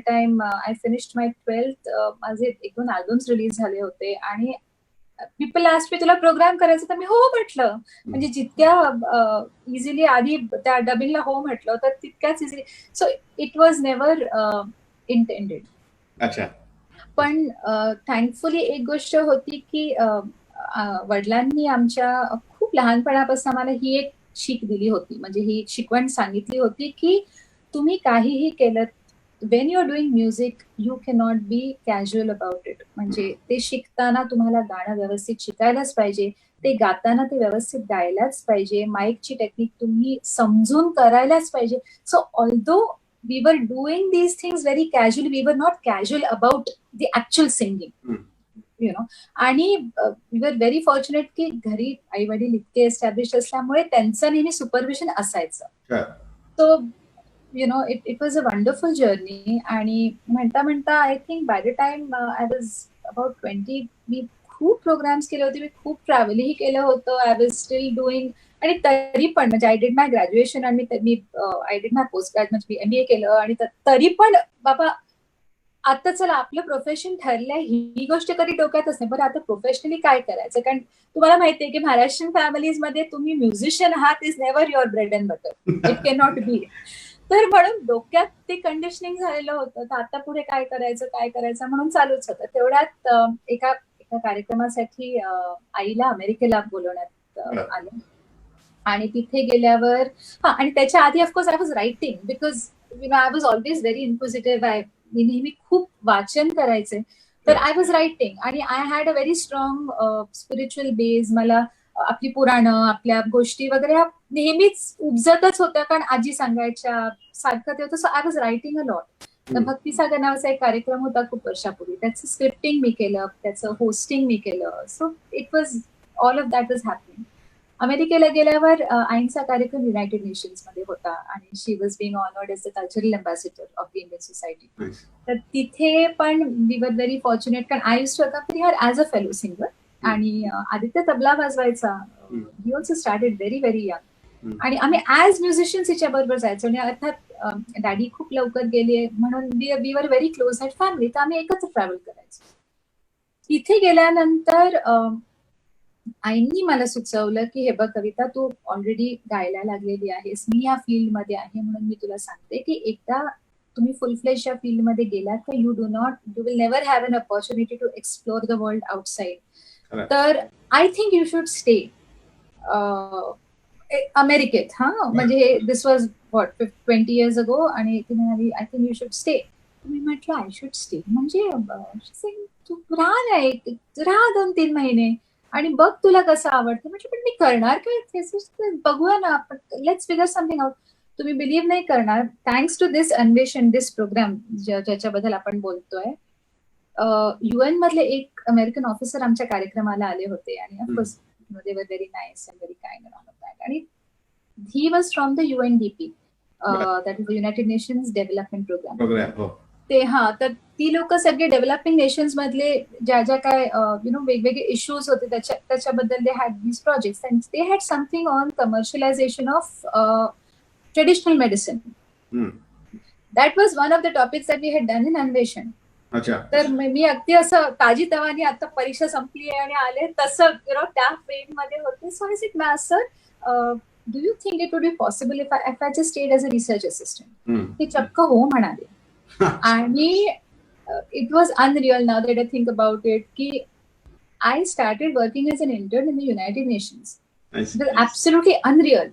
time I finished my 12th माझे 1-2 अल्बम्स रिलीज झाले होते आणि पीपल आस्क्ड मी तुला प्रोग्राम करायचं, तर मी हो म्हटलं. म्हणजे जितक्या इझिली आधी त्या डबिंगला हो म्हटलं तर तितक्याच easily. So it was never intended. अच्छा. पण थँकफुली एक गोष्ट होती की वडिलांनी आमच्या खूप लहानपणापासून आम्हाला ही एक शीख दिली होती, म्हणजे ही शिकवण सांगितली होती की तुम्ही काहीही केलं, when you are doing music you cannot be casual about it. म्हणजे ते शिकताना तुम्हाला गाणं व्यवस्थित शिकायलाच पाहिजे, ते गाताना ते व्यवस्थित गायलाच पाहिजे, माईकची टेक्निक तुम्ही समजून करायलाच पाहिजे. So although we were doing these things very casually, we were not casual about the actual singing, you know. आणि वी वर व्हेरी फॉर्च्युनेट की घरी आई वडील इतके एस्टॅब्लिश असल्यामुळे त्यांचं नेहमी सुपरविजन असायचं. So U know it was a wonderful journey. आणि म्हणता म्हणता I think by the time I was about 20 मी खूप प्रोग्राम्स केले होते, मी खूप ट्रॅव्हलही केलं होतं. I was steel doing. आणि तरी पण म्हणजे आय डिड माय ग्रॅज्युएशन आणि I did my post graduate म्हणजे MBA केलं. आणि तरी पण बाबा आता चला आपलं प्रोफेशन ठरलंय ही गोष्ट कधी डोक्यातच नाही. बरं आता प्रोफेशनली काय करायचं, कारण तुम्हाला माहितीये की महाराष्ट्रीयन फॅमिलीज मध्ये तुम्ही म्युझिशियन आहात is never your bread and butter, it can not be. तर म्हणून डोक्यात ते कंडिशनिंग झालेलं होतं, तर आता पुढे काय करायचं म्हणून चालूच होतं. तेवढ्यात एका कार्यक्रमासाठी आईला अमेरिकेला बोलवण्यात आलं. आणि तिथे गेल्यावर आणि त्याच्या आधी of course I was writing because I was always very inquisitive. मी नेहमी खूप वाचन करायचे, तर आय वॉज रायटिंग. आणि I had a very strong spiritual base. मला आपली पुराणं, आपल्या गोष्टी वगैरे नेहमीच उपजतच होत्या, कारण आजी सांगायच्या सारखं ते होतं. So I was writing a lot. तर भक्तिसागर नावाचा एक कार्यक्रम होता खूप वर्षापूर्वी, त्याचं स्क्रिप्टिंग मी केलं, त्याचं होस्टिंग मी केलं. So it was all of that was happening. अमेरिकेला गेल्यावर आईंचा कार्यक्रम युनायटेड नेशन्स मध्ये होता आणि she was being honoured as the cultural ambassador of the Indian society. तर तिथे पण वी वर व्हेरी फॉर्च्युनेट, कारण I used to accompany her as a fellow singer. आणि आदित्य तबला वाजवायचा, he also started very very young. आणि आम्ही as musicians हिच्या बरोबर जायचो. आणि अर्थात डॅडी खूप लवकर गेले म्हणून we were very close at family, तर आम्ही एकत्र ट्रॅव्हल करायचो. तिथे गेल्यानंतर आईंनी मला सुचवलं की हे बघ कविता, तू ऑलरेडी गायला लागलेली आहेस, मी या फील्डमध्ये आहे, म्हणून मी तुला सांगते की एकदा तुम्ही फुल फ्लेश या फील्डमध्ये गेलात तर you will never have an opportunity to explore the world outside. तर I think you should stay अमेरिकेत. म्हणजे दिस वॉज 20 years ago. आणि ती म्हणाली I think you should stay. मी म्हटलं आय शुड स्टे म्हणजे तू राहा 2-3 महिने आणि बघ तुला कसं आवडतं. म्हटलं पण मी करणार काय, बघूया ना, लेट्स फिगर समथिंग आउट. तुम्ही बिलीव्ह नाही करणार, थँक्स टू दिस अन्वेषण, दिस प्रोग्राम ज्याच्याबद्दल आपण बोलतोय, UN मधले एक अमेरिकन ऑफिसर आमच्या कार्यक्रमाला आले होते. आणि of course they were very nice and very kind and all of that. आणि he was from the UNDP, that is the United Nations Development Programme. ते तर ती लोक सगळे डेव्हलपिंग नेशन्स मधले ज्या ज्या काय वेगवेगळे इश्यूज होते त्याच्याबद्दल they had these projects and they had something on commercialization of traditional medicine. That was one of the topics that we had done in Anveshan. तर मी अगदी असं ताजी तवानी आता परीक्षा संपली आहे आणि आले तसं त्या फ्रेम मध्ये होते. So I said sir, do you think it would be possible if I just stayed as a research assistant. ते चक्क हो म्हणाले. आणि it was unreal now that I think about it की I started working as an intern in the United Nations. It was absolutely unreal.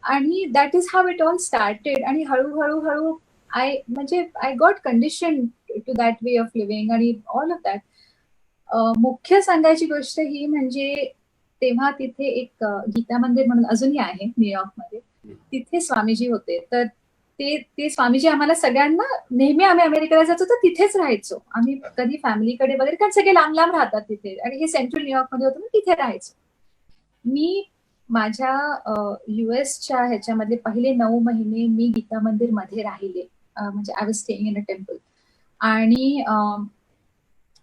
आणि that is how it all started. आणि हळूहळू I got condition to that way of living आणि all of that. मुख्य सांगायची गोष्ट ही म्हणजे तेव्हा तिथे एक गीता मंदिर म्हणून अजूनही आहे न्यूयॉर्कमध्ये. तिथे स्वामीजी होते. तर ते स्वामीजी आम्हाला सगळ्यांना, नेहमी आम्ही अमेरिकेला जायचो तर तिथेच राहायचो आम्ही, कधी फॅमिलीकडे वगैरे, कारण सगळे लांब लांब राहतात तिथे आणि हे सेंट्रल न्यूयॉर्कमध्ये होतं, तिथे राहायचो. मी माझ्या US च्या ह्याच्यामध्ये पहिले 9 महिने मी गीता मंदिर मध्ये राहिले. म्हणजे I was staying in a temple आणि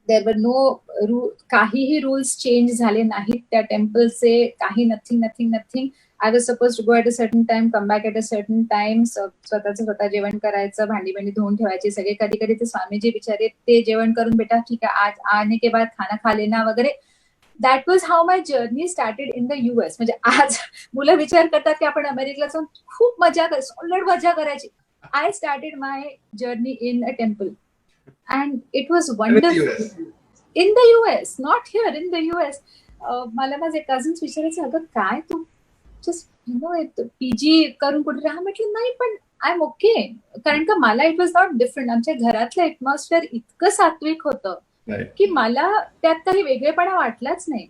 देर वर नो काहीही रूल्स चेंज झाले नाहीत त्या टेम्पलचे, काही nothing. I was suppose to go at a certain time, come back at a certain time, स्वतः जेवण करायचं, भांडी धुवून ठेवायची सगळे. कधी ते स्वामीजी बिचारे ते जेवण करून, बेटा ठीक आहे आज आने के बाद खाना खा लेना वगैरे. That was how my journey started in the US. म्हणजे आज मुलं विचार करतात की आपण अमेरिकेला जाऊन खूप उलट मजा करायची. I started my journey in a temple and it was wonderful in the US, not here, in the US. मला माझे कझन्स विचारायचे, अगं काय तू जस्ट PG करून कुठे राहा? म्हटलं नाही, पण आय एम ओके. कारण का मला इट वॉज नॉट डिफरंट. आमच्या घरातलं एटमॉस्फिअर इतकं सात्विक होतं की मला त्यात काही वेगळेपणा वाटलाच नाही.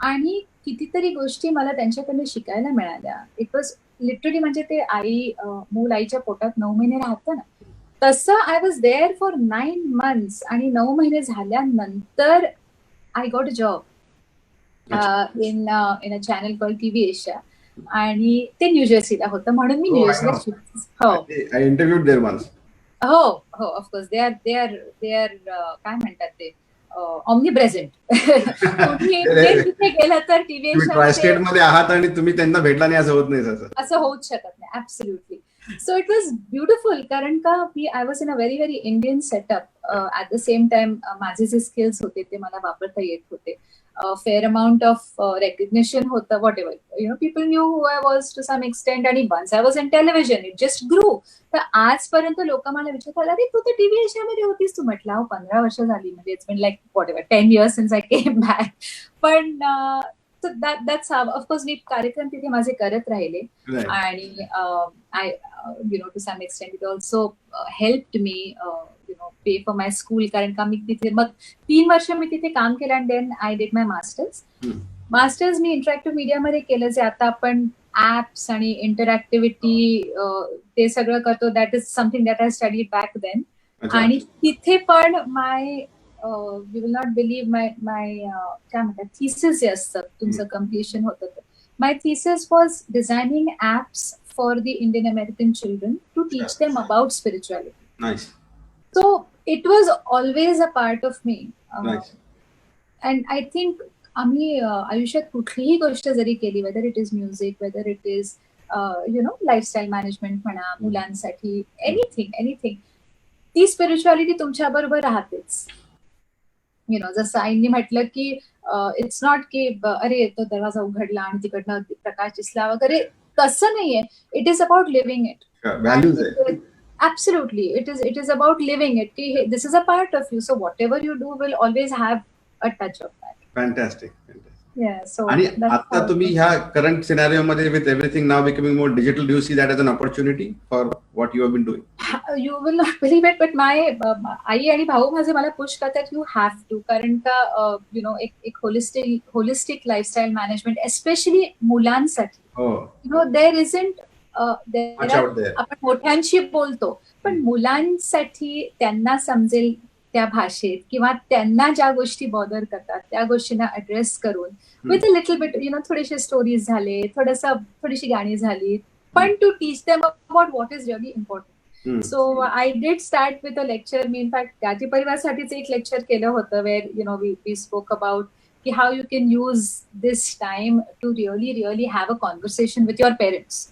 आणि कितीतरी गोष्टी मला त्यांच्याकडनं शिकायला मिळाल्या. इट वॉज लिटरली, म्हणजे ते मूल आईच्या पोटात 9 महिने राहतं ना, तसं I was there for 9 months. आणि 9 महिने झाल्यानंतर I got a job in a channel called TV Asia. आणि ते न्यूजर्सीला होतं, म्हणून मी न्यूजर्सीला आय इंटरव्ह्यूड देअर वन्स. हो ऑफकोर्स. दे आर काय म्हणतात ते, ऑमनीप्रेझेंट. तुम्ही तिथे गेला तर TV एशिया मध्ये आहात आणि तुम्ही त्यांना भेटला नाही असं होत नाही, असं होऊच शकत नाही. Absolutely. So it was beautiful, कारण का I was in a very Indian setup. At the same time माझे जे स्किल्स होते ते मला वापरता येत होते. फेअर अमाउंट ऑफ रेकग्निशन होतं, whatever, people knew who I was to some extent. आणि once I was in television, it just grew. तर आजपर्यंत लोक मला विचारतात, अरे तू तर TV एशियामध्ये होतीस. तू म्हटलं 15 वर्ष झाली, म्हणजे it's been like whatever 10 years since I came back. पण that's how, of course, मी कार्यक्रम तिथे माझे करत राहिले. आणि I to some extent it also helped me pay for my school. कारण का मी तिथे मग 3 वर्ष मी तिथे काम केलं आणि then I did my masters मी इंटरॅक्टिव्ह मीडियामध्ये केलं, जे आता आपण ऍप्स आणि इंटरॅक्टिव्हिटी ते सगळं करतो. That is something that I studied back then. आणि तिथे पण my you will not believe my काय म्हणतात, थिसिस जे असतं तुमचं कम्प्लिशन होतं, my thesis was designing apps for the Indian American children to teach them about spirituality. So it was always a part of me. And I think आम्ही आयुष्यात कुठलीही गोष्ट जरी केली, whether it is music, whether it is lifestyle management म्हणा, मुलांसाठी, anything, ती spirituality तुमच्या बरोबर राहतेच. जसं आईंनी म्हटलं की इट्स नॉट की अरे तो दरवाजा उघडला आणि तिकडनं प्रकाश दिसला वगैरे, तसं नाहीये. It is about living it. Absolutely, it is about living it. This is a part of you, so whatever you do will always have a touch of that. Fantastic. Yeah, so आणि आता तुम्ही ह्या current scenario मध्ये with everything now becoming more digital, do you see that as an opportunity for what you have been doing? You will not believe it, but my आई आणि भाऊ माझे मला पुश करतात, यू हॅव टू. कारण का एक होलिस्टिक लाईफस्टाईल मॅनेजमेंट एस्पेशली मुलांसाठी, देर इजंट आपण मोठ्यांशी बोलतो, पण मुलांसाठी त्यांना समजेल त्या भाषेत किंवा त्यांना ज्या गोष्टी बॉदर करतात त्या गोष्टींना ऍड्रेस करून विथ अ लिटल बिट थोडेसे स्टोरीज झाले, थोडीशी गाणी झाली, पण to teach them about what is really important. So I did start with a lecture. मी इनफॅक्ट गाठी परिवारसाठीच एक लेक्चर केलं होतं, वेअर वी स्पोक अबाउट की how you can use this time to really have a conversation with your parents.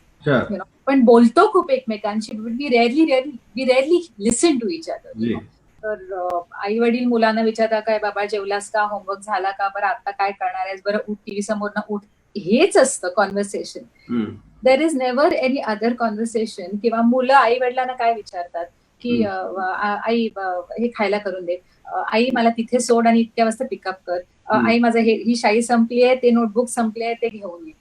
पण बोलतो खूप एकमेकांशी, we rarely listen to each other. तर आई वडील मुलांना विचारतात, काय बाबा जेवलास का, होमवर्क झाला का, बरं आता काय करणार आहेस, बरं उठ, टीव्ही समोरनं उठ, हेच असतं conversation. There is never any other conversation. किंवा मुलं आई वडिलांना काय विचारतात की आई हे खायला करून दे, आई मला तिथे सोड आणि इतक्या वाजता पिकअप कर, आई माझं ही शाई संपली आहे, ते नोटबुक संपले आहे, ते घेऊन ये.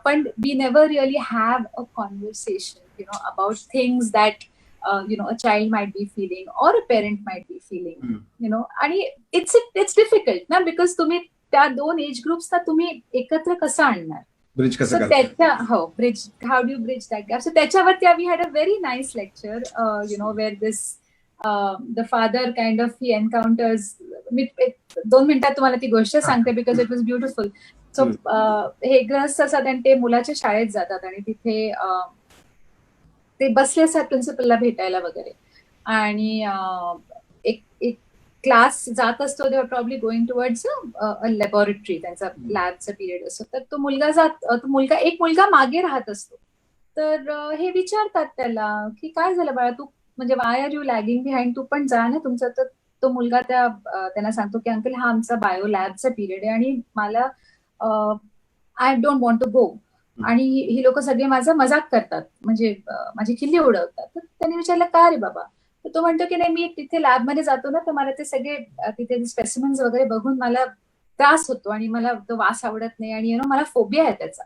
But we never really have a conversation, about things that a child might be feeling or a parent might be feeling. And it's difficult ना, because तुम्ही त्या 2 एज ग्रुप्सना तुम्ही एकत्र कसं आणणार, ब्रिज कसं करणार? त्याच्या bridge, how do you bridge that gap. So त्याच्यावरती we had a very nice lecture, where this the father kind of he encounters. मी 2 मिनिटात तुम्हाला ती गोष्ट सांगते, because it was beautiful. So हे ग्रहस्थ असतात आणि ते मुलाच्या शाळेत जातात आणि तिथे ते बसले असतात प्रिन्सिपलला भेटायला वगैरे, आणि एक क्लास जात असतो, they are probably going towards a laboratory, त्यांचा लॅबचा पिरियड असतो. तर एक मुलगा मागे राहत असतो. तर हे विचारतात त्याला की काय झालं बाळा, तू म्हणजे why are you lagging behind, तू पण जा ना तुमचं. तर तो मुलगा त्यांना सांगतो की अंकल, हा आमचा बायो लॅबचा पिरियड आहे आणि मला I don't want to go, आणि ही लोक सगळे माझा मजाक करतात, म्हणजे माझी खिल्ली उडवतात. तर त्यांनी विचारलं का रे बाबा? तर तो म्हणतो की नाही, मी तिथे लॅबमध्ये जातो ना, तर मला ते सगळे तिथे स्पेसिमेन्स वगैरे बघून मला त्रास होतो आणि मला तो वास आवडत नाही, आणि मला फोबिया आहे त्याचा.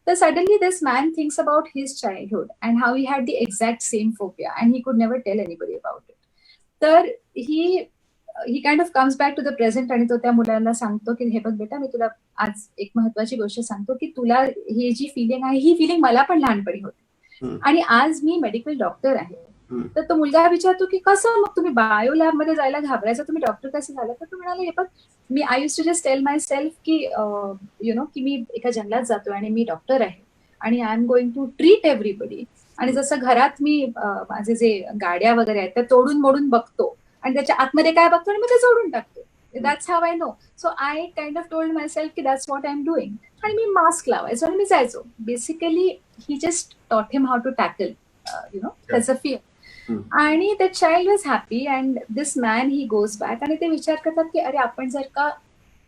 तर suddenly this man thinks about his childhood and how he had the exact same phobia and he could never tell anybody about it. तर he kind of comes back to the present, आणि तो त्या मुलाला सांगतो की हे बघ बेटा, मी तुला आज एक महत्वाची गोष्ट सांगतो की तुला ही जी फिलिंग आहे, ही फिलिंग मला पण लहानपणी होती, आणि आज मी मेडिकल डॉक्टर आहे. तर तो मुलगा विचारतो की कसं, मग तुम्ही बायो लॅब मध्ये जायला घाबरायचं, तुम्ही डॉक्टर कसं झालं? तर तो म्हणाला, हे बघ, मी I use to just tell myself की की मी एका जंगलात जातोय आणि मी डॉक्टर आहे आणि I am going to treat everybody, आणि जसं घरात मी माझे जे गाड्या वगैरे आहेत त्या तोडून मोडून बघतो आणि त्याच्या आतमध्ये काय बघतो आणि मी ते जोडून टाकतो. That's how I know. So I kind of told myself की that's what I am doing, आणि मी मास्क लावायचो आणि मी जायचो. बेसिकली ही जस्ट टॉट हिम हाऊ टू टॅकल त्याचं फिअर. आणि the child was happy and this man he goes back, आणि ते विचार करतात की अरे, आपण जर का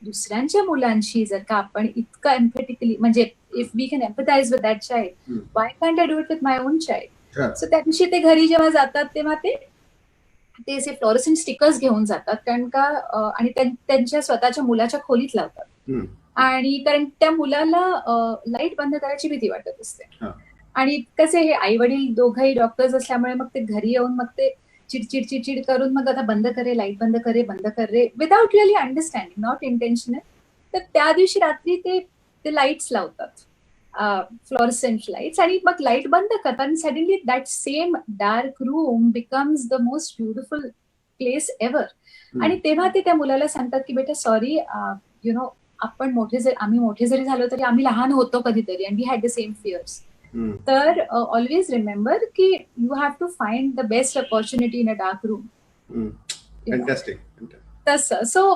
दुसऱ्यांच्या मुलांशी जर का आपण इतकं एम्पॅथिकली, म्हणजे if we can empathise with that child, why can't I do it with my own child? So त्या दिवशी ते घरी जेव्हा जातात तेव्हा ते असे फ्लोरोसेंट स्टिकर्स घेऊन जातात, कारण का आणि त्यांच्या स्वतःच्या मुलाच्या खोलीत लावतात, आणि कारण त्या मुलाला लाईट बंद करायची भीती वाटत असते. आणि कसे हे आई वडील दोघंही डॉक्टर्स असल्यामुळे मग ते घरी येऊन मग ते चिडचिड करून मग आता बंद करे, लाईट बंद करे, विदाउट रिअली अंडरस्टँडिंग, नॉट इंटेन्शनल. तर त्या दिवशी रात्री ते लाईट्स लावतात, फ्लोरोसेंट लाईट्स, आणि मग लाईट बंद करतात, आणि suddenly that same dark room becomes the most beautiful place ever. आणि तेव्हा ते त्या मुलाला सांगतात की बेटा, सॉरी, आम्ही मोठे जरी झालो तरी आम्ही लहान होतो कधीतरी, and we had the same fears. तर ऑलवेज रिमेंबर की you have to find the best opportunity in a dark room. तसं. So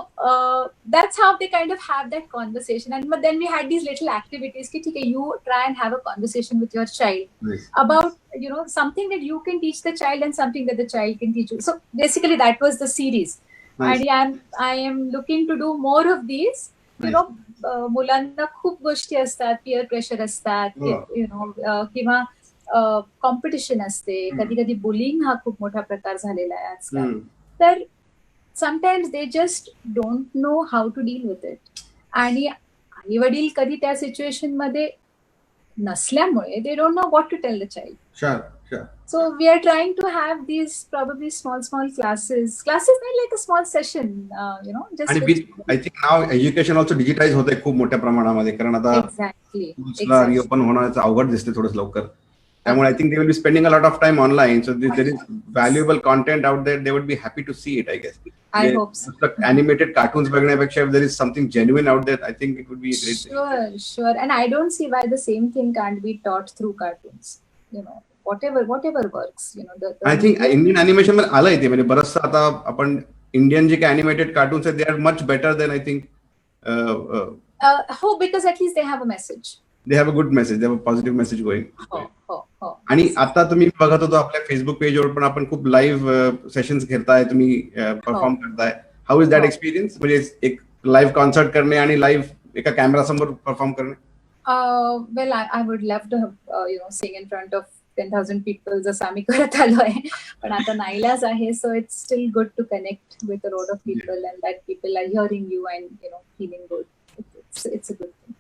that's how they kind of have that conversation. And then we had these little activities की ठीक आहे, you try and have a conversation with your child about something that you can teach the child and something that the child can teach you. So basically that was the series, आणि I am looking to do more of these. मुलांना खूप गोष्टी असतात, peer pressure असतात, किंवा competition असते, कधी कधी बुलिंग हा खूप मोठा प्रकार झालेला आहे आजकाल. तर sometimes they just don't know how to deal with it, आणि आई वडील कधी त्या सिच्युएशन मध्ये नसल्यामुळे they don't know what to tell the child. So we are trying to have these probably small classes not like a small session, just. आणि I think now education also digitise होतंय खूप मोठ्या प्रमाणामध्ये, कारण आता exactly reopen होण्याचं अवघड दिसते थोडंसं लवकर. त्यामुळे I think they will be spending a lot of time online, so there is valuable content out there, they would be happy to see it. I guess I hope so. Animated cartoons बघण्यापेक्षा there is something genuine out there, I think it would be a great. Sure. And I don't see why the same thing can't be taught through cartoons. Whatever works. I think Indian animation मध्ये आलंय ते, म्हणजे बरंचसं आता आपण Indian जे काही animated cartoons आहेत, they are much better than I think. Because at least they have a message. They have a good message, they have a positive message going. हो. आणि आता तुम्ही बघत होतो आपल्या फेसबुक पेजवर पण आपण खूप लाईव्ह सेशन्स घेताय, तुम्ही परफॉर्म करताय. How is that experience? म्हणजे एक लाईव्ह कॉन्सर्ट करणे आणि लाईव्ह एका कॅमेरा समोर परफॉर्म करणे. Well, I would love to have, sing in front of 10,000 people जसं आम्ही करत आलोय, पण आता नाईलाज आहे. So it's still good to connect with a lot of people and that people are hearing you and feeling good. It's a good thing.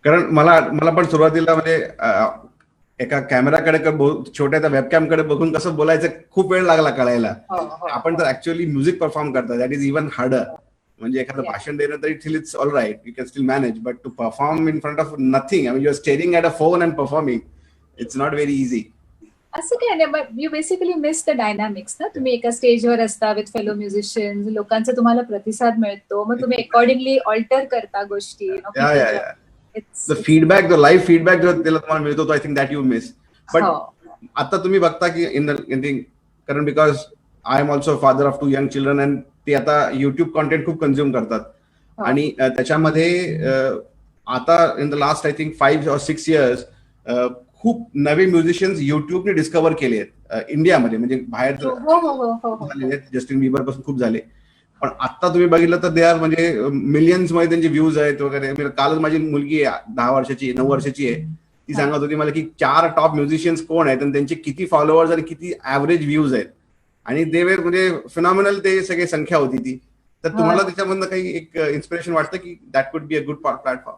कारण मला पण सुरुवातीला म्हणजे एका कॅमेराकडे छोट्या त्या वेबकॅमकडे बघून कसं बोलायचं खूप वेळ लागला कळायला. आपण जर ऍक्च्युअली म्युझिक परफॉर्म करता, दॅट इज इव्हन हार्डर. म्हणजे एखादं भाषण देणं तरी it's all right, you can still manage, but to perform in front of nothing, I mean you are staring at a phone and performing, it's not very easy. असं काय नाही, but you basically miss the dynamics ना. तुम्ही एका स्टेजवर असता with fellow musicians, लोकांचा तुम्हाला प्रतिसाद मिळतो, मग तुम्ही अकॉर्डिंगली ऑल्टर करता गोष्टी. फीडबॅक, जो लाईव्ह फीडबॅक जो त्याला तुम्हाला मिळतो, I think that you miss. But आता तुम्ही बघता की इन कारण because I am also father of 2 young children and ते आता युट्यूब कॉन्टेंट खूप कन्झ्युम करतात. हो. आणि त्याच्यामध्ये आता in the last I think 5 or 6 years खूप नवे म्युझिशियन्स युट्यूबने डिस्कव्हर केले आहेत इंडियामध्ये, म्हणजे बाहेर हो हो हो हो हो झालेले आहेत. जस्टिन बिबर पासून खूप झाले, पण आता तुम्ही बघितलं तर दे आर म्हणजे मिलियन्स मध्ये त्यांचे व्ह्यूज आहेत वगैरे. म्हणजे कालच माझी मुलगी 10 वर्षाची 9 वर्षाची आहे, ती सांगत होती मला की 4 टॉप म्युझिशियन्स कोण आहेत आणि त्यांचे किती फॉलोअर्स आणि किती ऍव्हरेज व्ह्यूज आहेत. आणि ते म्हणजे फिनॉमिनल ते सगळे संख्या होती ती. तर तुम्हाला त्याच्यामधनं काही एक इन्स्पिरेशन वाटतं की that could be a good platform?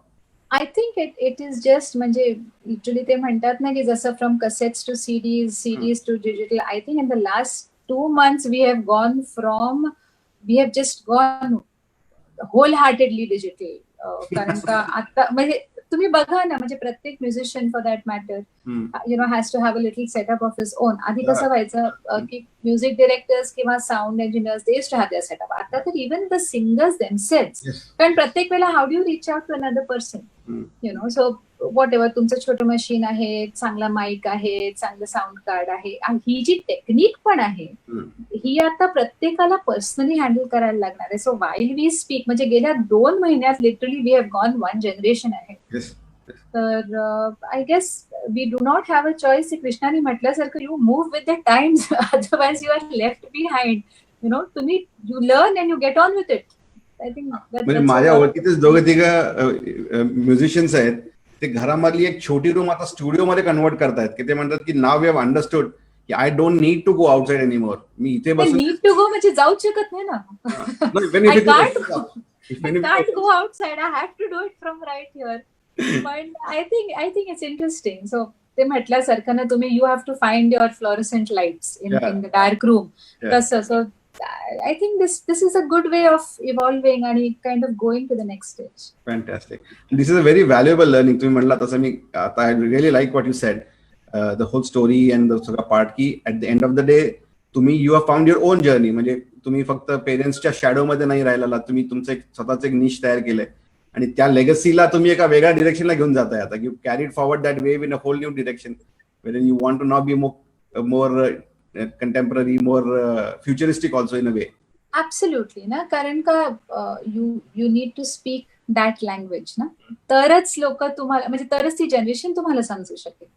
I think it is just म्हणजे लिटरली ते म्हणतात ना की जसं from cassettes to CDs to digital. I think in the last 2 months we have just gone wholeheartedly digital. कारण का आता म्हणजे तुम्ही बघा ना, म्हणजे प्रत्येक musician for that matter has to have a little setup of his own. आधी कसं व्हायचं की म्युझिक डिरेक्टर्स किंवा sound engineers they used to have their setup. आता तर इव्हन द सिंगर्स देमसेल्व्स, कारण प्रत्येक वेळेला how do you reach out to another person, so whatever तुमचं छोटं मशीन आहे, चांगला माईक आहे, चांगलं साऊंड कार्ड आहे, आणि ही जी टेक्निक पण आहे ही आता प्रत्येकाला पर्सनली हँडल करायला लागणार आहे. सो वाईल वी स्पीक म्हणजे गेल्या 2 महिन्यात literally we have gone 1 generation आहे. तर I guess we do not have a choice. कृष्णाने म्हटल्यासारखं you move with the times, otherwise you are left behind. तुम्ही you learn and you get on with it. I think म्हणजे माझ्या ओळखीतच 2-3 musicians आहेत, ते घरामधली एक छोटी रूम आता स्टुडिओ मध्ये कन्वर्ट करतायत. की ते म्हणतात की नाव वी हॅव अंडरस्टूड की I don't need to go outside anymore. मी इथे बसून नीड टू गो म्हणजे जाऊच शकत नाही ना. I can't go outside. I have to do it from right here. But I think it's interesting. So ते म्हटल्यासारखं ना, तुम्ही you have to find your fluorescent lights in the dark room. तसं. So I think this is a good way of evolving and kind of going to the next stage. Fantastic. This is a very valuable learning. तुम्ही म्हणला तसं मी आता I really like what you said. The whole story and the सगळा part की at the end of the day तुम्ही you have found your own journey. म्हणजे तुम्ही फक्त पेरेंट्सच्या शॅडो मध्ये नाही राहिला, तुम्ही तुमचं स्वतःचं एक निश तयार केलंय आणि त्या लेगसीला तुम्ही एका वेगळ्या डिरेक्शनला घेऊन जाताय. आता you carried forward that wave in a whole new direction where you want to not be more contemporary, more futuristic also in a way. Absolutely ना, कारण का you need to speak that language ना, तरच लोक तुम्हाला म्हणजे तरच ती जनरेशन तुम्हाला समजू शकेल.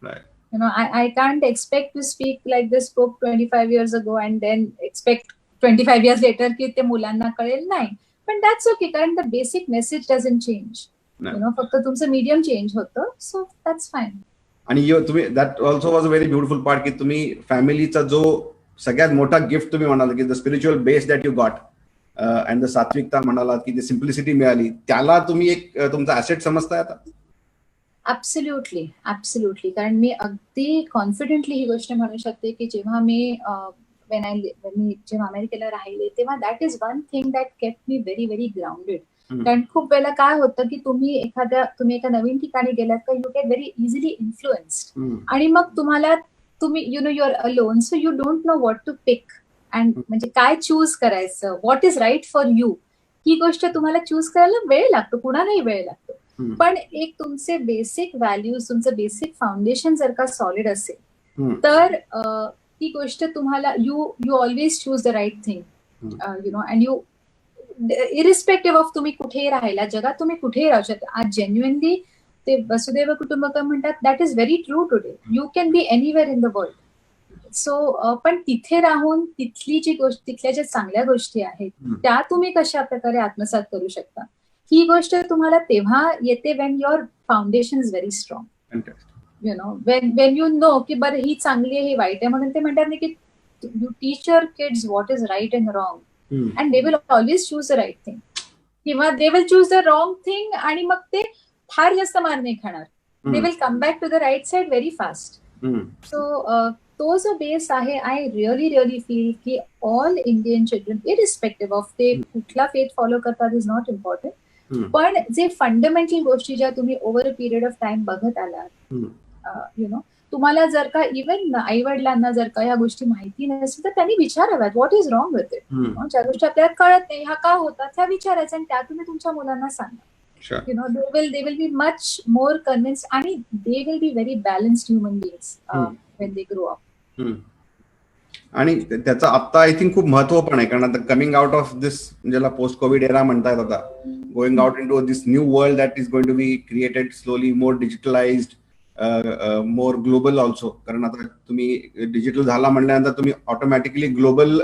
I can't expect to speak like this spoke 25 years ago and then expect 25 years later की ते मुलांना कळेल. नाही, पण that's okay, कारण the basic message doesn't change. फक्त तुमचं मीडियम चेंज होतं, so that's fine. आणि तुम्ही that also was a very beautiful part की तुम्ही फॅमिलीचा जो सगळ्यात मोठा गिफ्ट तुम्ही म्हणाला की the spiritual base that you got and the सात्विकता म्हणाला की द सिम्प्लिसिटी मिळाली, त्याला तुम्ही एक तुमचा ऍसेट समजताय आता? ऍब्सोल्युटली. कारण मी अगदी कॉन्फिडेंटली ही गोष्ट म्हणू शकते की जेव्हा मी जेव्हा अमेरिकेला राहिले तेव्हा that is one thing that kept me very very grounded. कारण खूप वेळेला काय होतं की तुम्ही एका नवीन ठिकाणी गेलात का you get very easily influenced, आणि मग तुम्ही you are alone, so you don't know what to pick and म्हणजे काय चूज करायचं, what is right for you. ही गोष्ट तुम्हाला चूज करायला वेळ लागतो, कुणालाही वेळ लागतो. पण एक तुमचे बेसिक व्हॅल्यूज, तुमचं बेसिक फाउंडेशन जर का सॉलिड असेल तर ती गोष्ट तुम्हाला you always choose the right thing. And you irrespective of तुम्ही कुठेही राहिला जगात, तुम्ही कुठेही राहू शकता. आज जेन्युअनली ते वसुदैव कुटुंबकम म्हणतात, that is very true today. You can be anywhere in the world. So पण तिथे राहून तिथली जी गोष्ट, तिथल्या ज्या चांगल्या गोष्टी आहेत त्या तुम्ही कशा प्रकारे आत्मसात करू शकता, ही गोष्ट तुम्हाला तेव्हा येते Wien your foundation is very strong. Wien you know की बरं ही चांगली आहे, ही वाईट आहे. म्हणून ते म्हणतात ना की you teach your kids what is right and wrong and they will always choose the right thing, किंवा they will choose the wrong thing आणि मग ते फार जास्त मार नाही खाणार. They will come back to the right side very fast. So तो जो बेस आहे, आय रिअली फील की all Indian children irrespective of ते कुठला फेथ फॉलो करतात इज नॉट इम्पॉर्टंट, पण जे फंडामेंटल गोष्टी ज्या तुम्ही over a period of time बघत आलात, तुम्हाला जर का इव्हन आई वडिलांना जर का ह्या गोष्टी माहिती नसेल तर त्यांनी विचाराव्यात what is wrong with it. ज्या गोष्टी आपल्याला कळत नाही, ह्या का होतात, त्या विचारायच्या आणि त्या तुम्ही तुमच्या मुलांना सांगा. they will be much more convinced and they will be very balanced human beings when they grow up. हम्म. आणि त्याचं आता आय थिंक खूप महत्व पण आहे, कारण आता कमिंग आउट ऑफ दिस, ज्याला पोस्ट कोविड एरा म्हणतायत आता, going out into this new world that is going to be created slowly, more digitalised, more global also. कारण आता तुम्ही डिजिटल झाला म्हणल्यानंतर तुम्ही ऑटोमॅटिकली ग्लोबल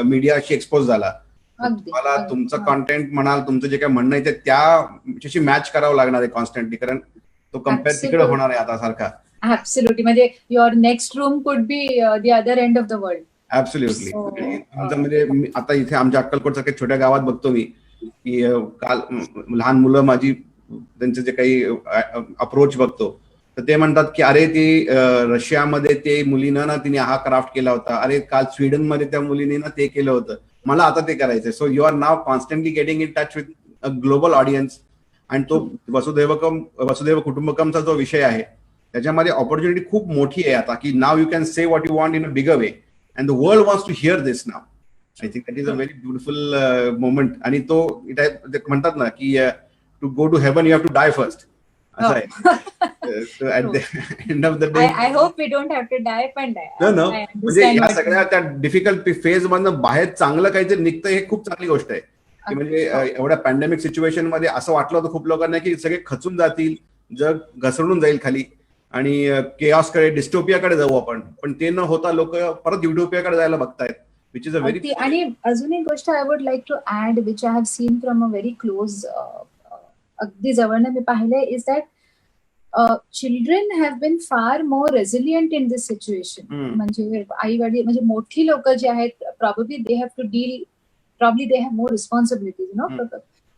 मीडियाशी एक्सपोज झाला. अगदी, तुम्हाला अगदी. तुमचं कॉन्टेंट म्हणाल, तुमचं जे काही म्हणणं आहे ते त्याच्याशी मॅच करावं लागणार आहे कॉन्स्टंटली, कारण तो कम्पेअर तिकडे Absolutely. होणार आहे आता सारखा. ऍब्सोल्युटली. म्हणजे your next room could be the other end of the world. Absolutely. So, म्हणजे आता इथे आमच्या अक्कलकोट सारख्या छोट्या गावात बघतो मी की काल लहान मुलं माझी, त्यांचे जे काही अप्रोच बघतो, तर ते म्हणतात की अरे ती रशियामध्ये ते मुलीनं ना तिने हा क्राफ्ट केला होता, अरे काल स्वीडनमध्ये त्या मुलीने ना ते केलं होतं, मला आता ते करायचंय. So you are now constantly getting in touch with a global audience. आणि तो वसुदैव कुटुंबकमचा जो विषय आहे त्याच्यामध्ये ऑपॉर्च्युनिटी खूप मोठी आहे आता, की now you can say what you want in a bigger way, and the world wants to hear this now. I think that is a very beautiful moment. आणि तो म्हणतात ना की to go to heaven you have to die first. असं आहे. So at the end of the day, I hope we don't have to die, पण no. म्हणजे ह्या सगळ्या त्या डिफिकल्ट फेज मधनं बाहेर चांगलं काहीतरी निघतं, हे खूप चांगली गोष्ट आहे. की म्हणजे एवढ्या पॅन्डेमिक सिच्युएशन मध्ये असं वाटलं होतं खूप लोकांना की सगळे खचून जातील, जग घसरून जाईल खाली आणि केऑसकडे, डिस्टोपियाकडे जाऊ आपण, पण ते न होता लोक परत युटोपियाकडे जायला बघतायत, विच इज अ व्हेरी. आणि अजून एक गोष्ट I would like to add, which I have seen from a very close, अगदी जवळनं मी पाहिलंय, is that children have been far more resilient in this situation. म्हणजे आई वडील, म्हणजे मोठी लोक जे आहेत, probably they have to deal, probably they have more responsibilities, no,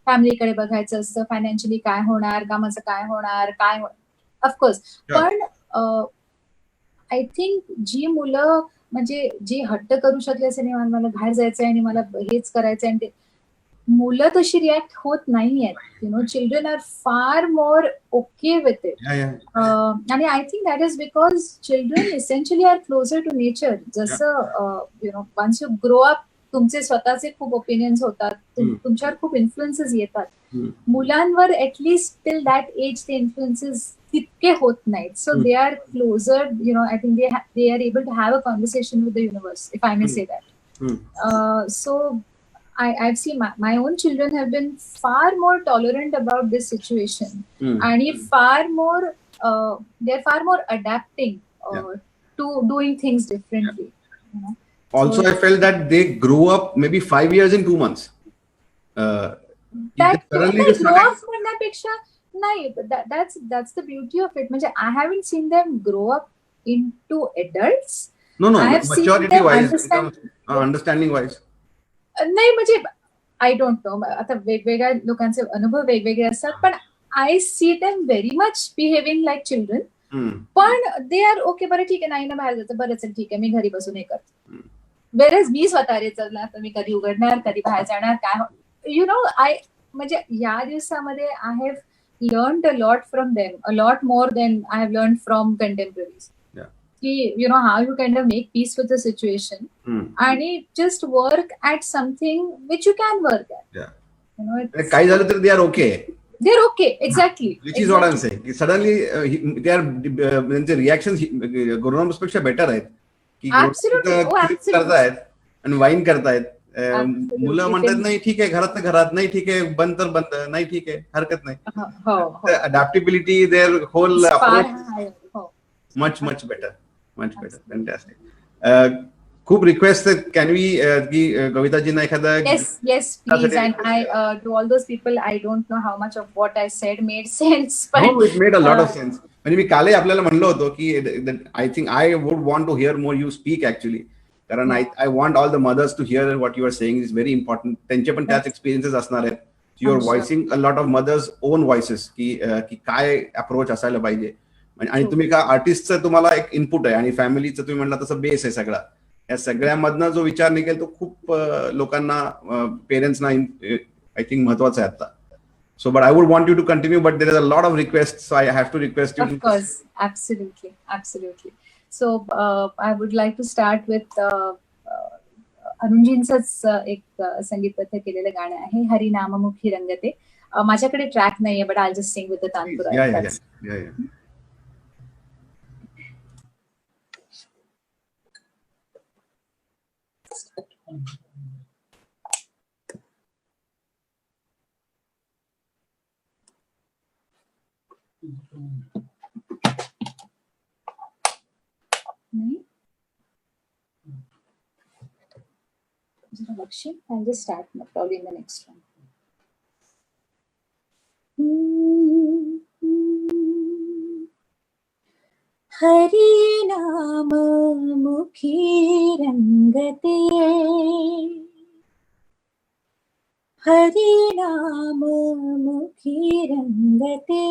फॅमिलीकडे बघायचं असतं, फायनान्शियली काय होणार, कामाचं काय होणार, काय ऑफकोर्स. पण आय थिंक जी मुलं, म्हणजे जी हट्ट करू शकले असे, नाही मला बाहेर जायचंय आणि मला हेच करायचंय, आणि ते मुलं तशी रिॲक्ट होत नाहीयेत. Children are far more okay with it. आणि I think that is because children essentially are closer to nature. जसं वन्स यू ग्रो अप, तुमचे स्वतःचे खूप ओपिनियन्स होतात, तुमच्यावर खूप इन्फ्लुएन्सेस येतात. मुलांवर ऍटलीस्ट टिल दॅट एज ते इन्फ्लुएन्सेस तितके होत नाहीत. So they are closer, I think they are able to have a conversation with the universe, if I may say that. So I've seen my own children have been far more tolerant about this situation, and far more they're far more adapting to doing things differently. Also, I felt that they grew up maybe 5 years in 2 months. That grow up म्हणण्यापेक्षा नाही, that's the beauty of it. म्हणजे I haven't seen them grow up into adults. No, I have maturity wise, understanding wise. नाही, म्हणजे I don't no, आता वेगवेगळ्या लोकांचे अनुभव वेगवेगळे असतात, पण I see them very much behaving like children. पण दे आर ओके, बरं ठीक आहे, नाही ना बाहेर जायचं, बरं चल ठीक आहे, मी घरी बसून हे करतो. वेरच मी स्वतः रे चलणार, तर मी कधी उघडणार, कधी बाहेर जाणार, काय आय, म्हणजे या दिवसामध्ये I have learned a lot from them, a lot more than I have learned from contemporaries. how you kind of make peace with the situation and just work at something which you can work at. काही झालं तर they are okay. They're okay, exactly. Which is what I'm saying. Suddenly they are, त्यांचे reactions grown-ups पेक्षा better आहेत, की करतायत आणि wine करतायत. मुलं म्हणतात नाही ठीक आहे, घरात नाही ठीक आहे, बंद तर बंद, नाही ठीक आहे, हरकत नाही. Adaptability, there whole much better. Fantastic. खूप रिक्वेस्ट आहेत, कॅन वी की कविताजींना एखादा. Yes, please. And I to all those people, I don't know how much of what I said made sense, but no, it made a lot of sense. म्हणजे मी कालही आपल्याला म्हणलो होतो की I think I would want to hear more you speak actually, कारण I want all the mothers to hear what you are saying is very important. त्यांचे पण त्याच एक्सपिरियन्सेस असणार आहेत. You are voicing a lot of mothers own voices, की काय approach असायला पाहिजे. आणि तुम्ही का आर्टिस्टचं तुम्हाला एक इनपुट आहे, आणि फॅमिलीचं तुम्ही म्हणला तसं बेस आहे सगळा. या सगळ्यामधनं जो विचार निघेल तो खूप लोकांना, पेरेंट्सना आय थिंक महत्वाचा आहे आता. So, but I would want you to continue, but there is a lot of requests, so I have to request you. Of course, absolutely. So, I would like to start with अनुजींचंच एक संगीतबद्ध केलेलं गाणं आहे, हरी नाममुखी रंगते. माझ्याकडे track नाहीये, but I'll just sing with the tanpura. Yeah. नाही जरा बघशील. I'll just start probably in the next one. Hari नाम मुखी रंगते, हरि नाम मुखी रंगते,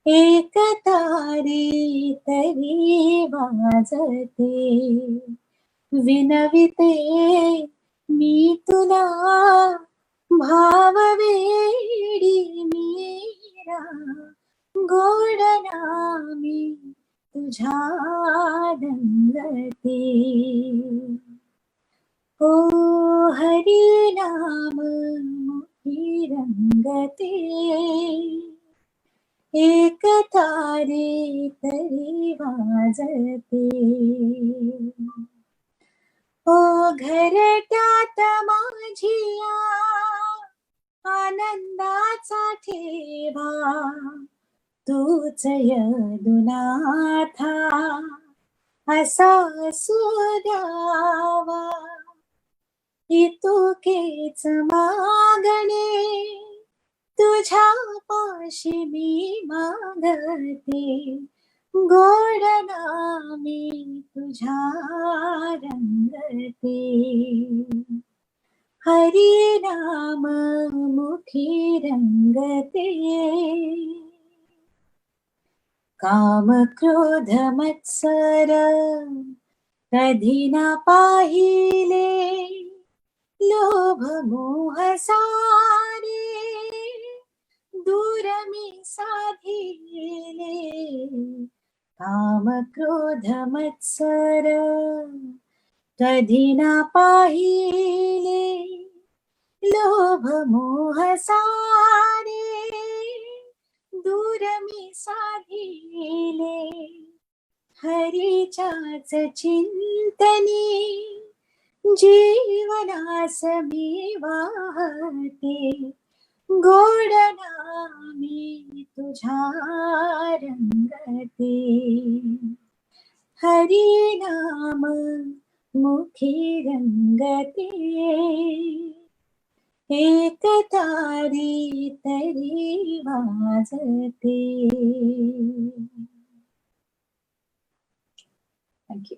एक तारी तरी वाजते, विनविते मी तुला भाव वेडी मीरा, गोड नामी तुझ्या रंगते. ओ हरि नाम मुखी रंगते, एक तारे तरी वाजते. ओ घरट्यात माझिया आनंदाचा ठेवा, तूच यदुनाथा असा असू द्यावा. इतुकेच मागणे तुझ्या पाशी मी मागते, गोड नामी तुझ्या रंगते. हरि नाम मुखी रंगते, काम क्रोध मत्सर कधी ना पाहिले, लोभ मोह सारे दूर मी साधिले. काम क्रोध मत्सर कधी ना पाहिले, लोभ मोह सारे दूर मी साधिले. हरीच्याच चिंतनी जीवनास मी वाहते, गोड नामी तुझ्या रंगते. हरि नाम मुखी रंगते, एक तारी तरी वाजते. Thank you.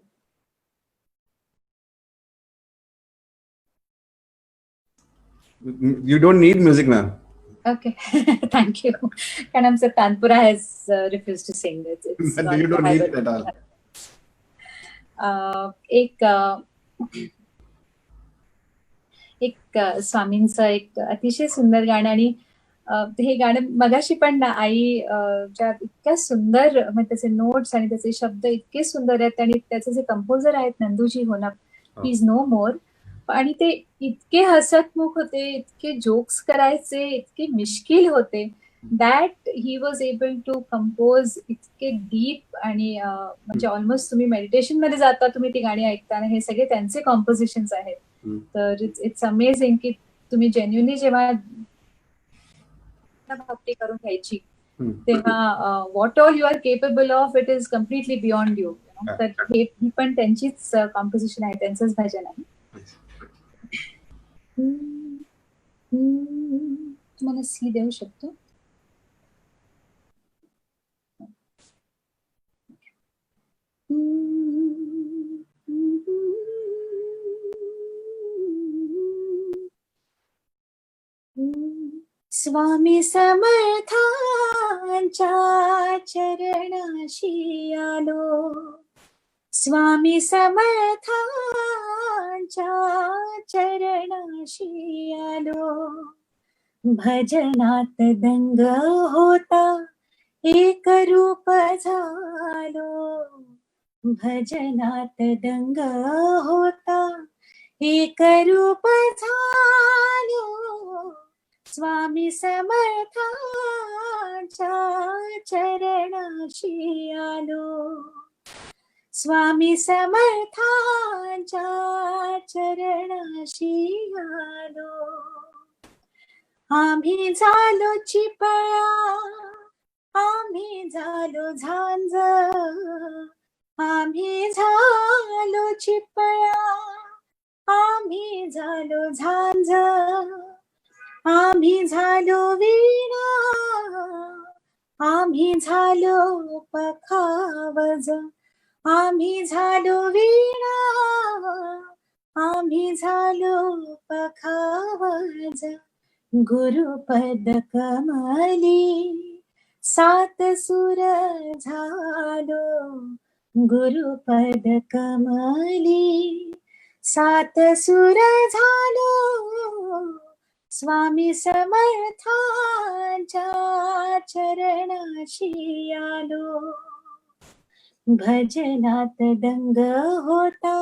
You don't need music, ma'am. Okay, thank you. कारण आमचं tanpura has refused to sing. It's not You don't the need hybrid. it at all. एक स्वामींचं एक अतिशय सुंदर गाणं, आणि हे गाणं मगाशी पण ना आई ज्या इतक्या सुंदर, म्हणजे त्याचे नोट्स आणि त्याचे शब्द इतके सुंदर आहेत, आणि त्याचे जे कंपोजर आहेत नंदूजी होना, प्लीज नो मोर, आणि ते इतके हसतमुख होते, इतके जोक्स करायचे, इतके मिश्किल होते, that he was able to compose इतके डीप. आणि म्हणजे ऑलमोस्ट तुम्ही मेडिटेशन मध्ये जाता तुम्ही ती गाणी ऐकताना, हे सगळे त्यांचे कॉम्पोजिशन्स आहेत. तर इट्स अमेझिंग की तुम्ही जेन्युअनली जेव्हा भक्ती करून घ्यायची तेव्हा what all you are capable of, it is completely beyond you. तर ही पण त्यांचीच कॉम्पोजिशन आहे, त्यांचंच भजन आहे. तुम्हाला सी देऊ शकतो. स्वामी समर्थांच्या चरणाशी आलो, स्वामी समर्थांच्या चरणाशी आलो. भजनात दंग होता एक रूप झालो, भजनात दंग होता एक रूप झालो. स्वामी समर्थांच्या चरणाशी आलो, स्वामी समर्थांच्या चरणाशी आलो. आम्ही झालो चिपळा, आम्ही झालो झांज, आम्ही झालो चिपळा, आम्ही झालो झांज, आम्ही झालो वीणा, आम्ही झालो पखावज, आम्ही झालो वीणा, आम्ही झालो पखावज. गुरुपद कमली सात सुर झालो, गुरुपद कमली सात सुर झालो. स्वामी समर्थांच्या चरणाशी आलो. भजनात दंग होता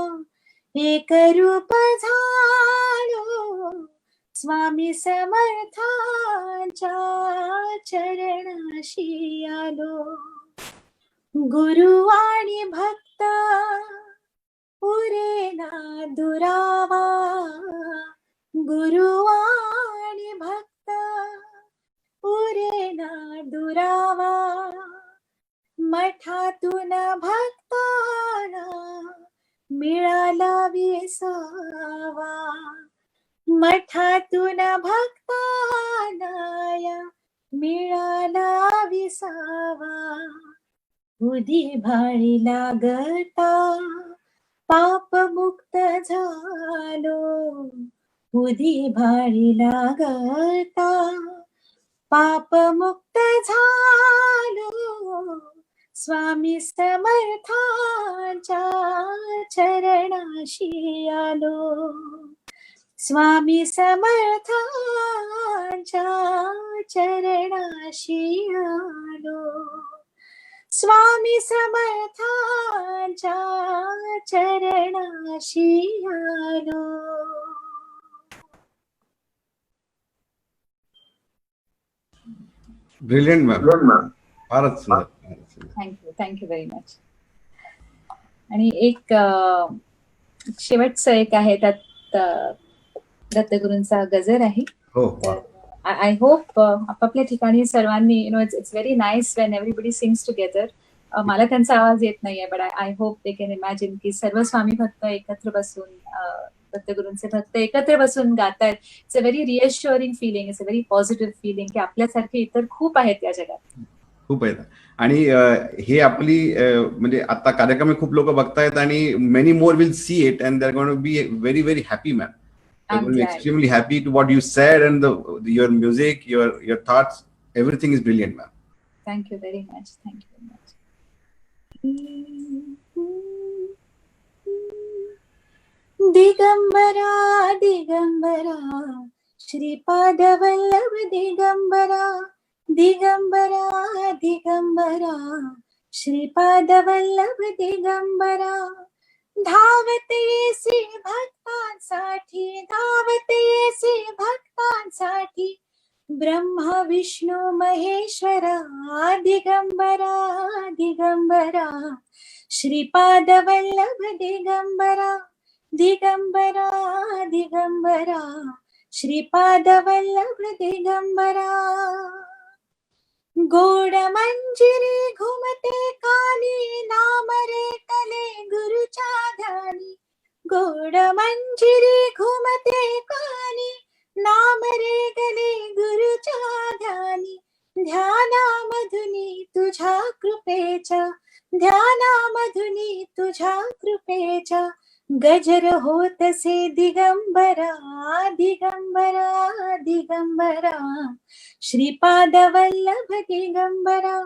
एक रूप झालो. स्वामी समर्थांच्या चरणाशी आलो. गुरु आणि भक्त पुरेना दुरावा, गुरु आणि भक्त पुरेना दुरावा. मठातून भक्ताना मिळाला विसावा, मठातून भक्ताना मिळाला विसावा. उदी भाळी लागता पाप मुक्त झालो, उदी भाळी लागता पाप मुक्त झालो. स्वामी समर्थांच्या चरणाशी आलो. स्वामी समर्थांच्या चरणाशी आलो. स्वामी समर्थांच्या चरणाशी आलो. ब्रिलियंट मॅम, फारच सुंदर. Thank you very much. आणि एक शेवटचं एक आहे, त्यात दत्तगुरूंचा गजर आहे. हो, आय होप आपापल्या ठिकाणी सर्वांनी it's very nice Wien everybody sings together. मला त्यांचा आवाज येत नाहीये, but I hope they can imagine की सर्व स्वामी भक्त एकत्र बसून, दत्तगुरूंचे भक्त एकत्र बसून गातायत. It's a very reassuring feeling, it's a very positive feeling की आपल्यासारखे इतर खूप आहेत या जगात, खूप आहेत. आणि हे आपली म्हणजे आता कार्यक्रम खूप लोक बघतायत आणि many more will see it and they are going to be very very happy ma'am. I'm extremely happy to what you said and your music, your thoughts, everything is brilliant, ma'am. Thank you very much. Thank you very much. Digambara Digambara Shripad Vallabh Digambara, Digambara Digambara Shripad Vallabh Digambara. धावत येसी भक्तांसाठी, धावत येसी भक्तांसाठी, ब्रह्मा विष्णू महेश्वरा. दिगंबरा दिगंबरा श्रीपाद वल्लभ दिगंबरा, दिगंबरा दिगंबरा श्रीपाद वल्लभ दिगंबरा. गोड मंजिरी घुमते कानी, नाम रेटले गुरुच्या ध्यानी. गोड मंजिरी घुमते कानी, नाम रेटले गुरुच्या ध्यानी. ध्यानामधुनी तुझ्या कृपेच्या, ध्यानामधुनी तुझ्या कृपेच्या. गजर होतसे दिगंबरा, दिगंबरा दिगंबरा श्रीपाद वल्लभ दिगंबरा,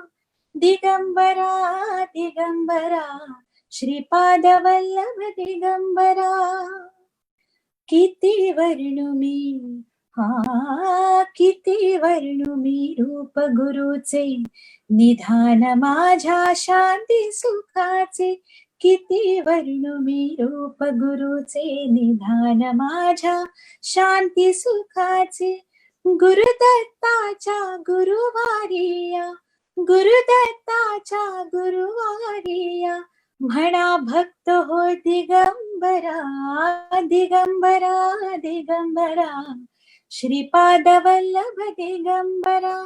दिगंबरा दिगंबरा श्रीपाद वल्लभ दिगंबरा. किती वर्णू मी, किती वर्णू मी रूप गुरुचे, निधान माझ्या शांती सुखाचे. किती वर्णू मी रूप गुरुचे, निधान माझ्या शांती सुखाचे. गुरुदत्ताच्या गुरुवारिया, गुरुदत्ताच्या गुरुवारिया. म्हणा भक्त हो दिगंबरा दिगंबरा दिगंबरा श्रीपाद वल्लभ दिगंबरा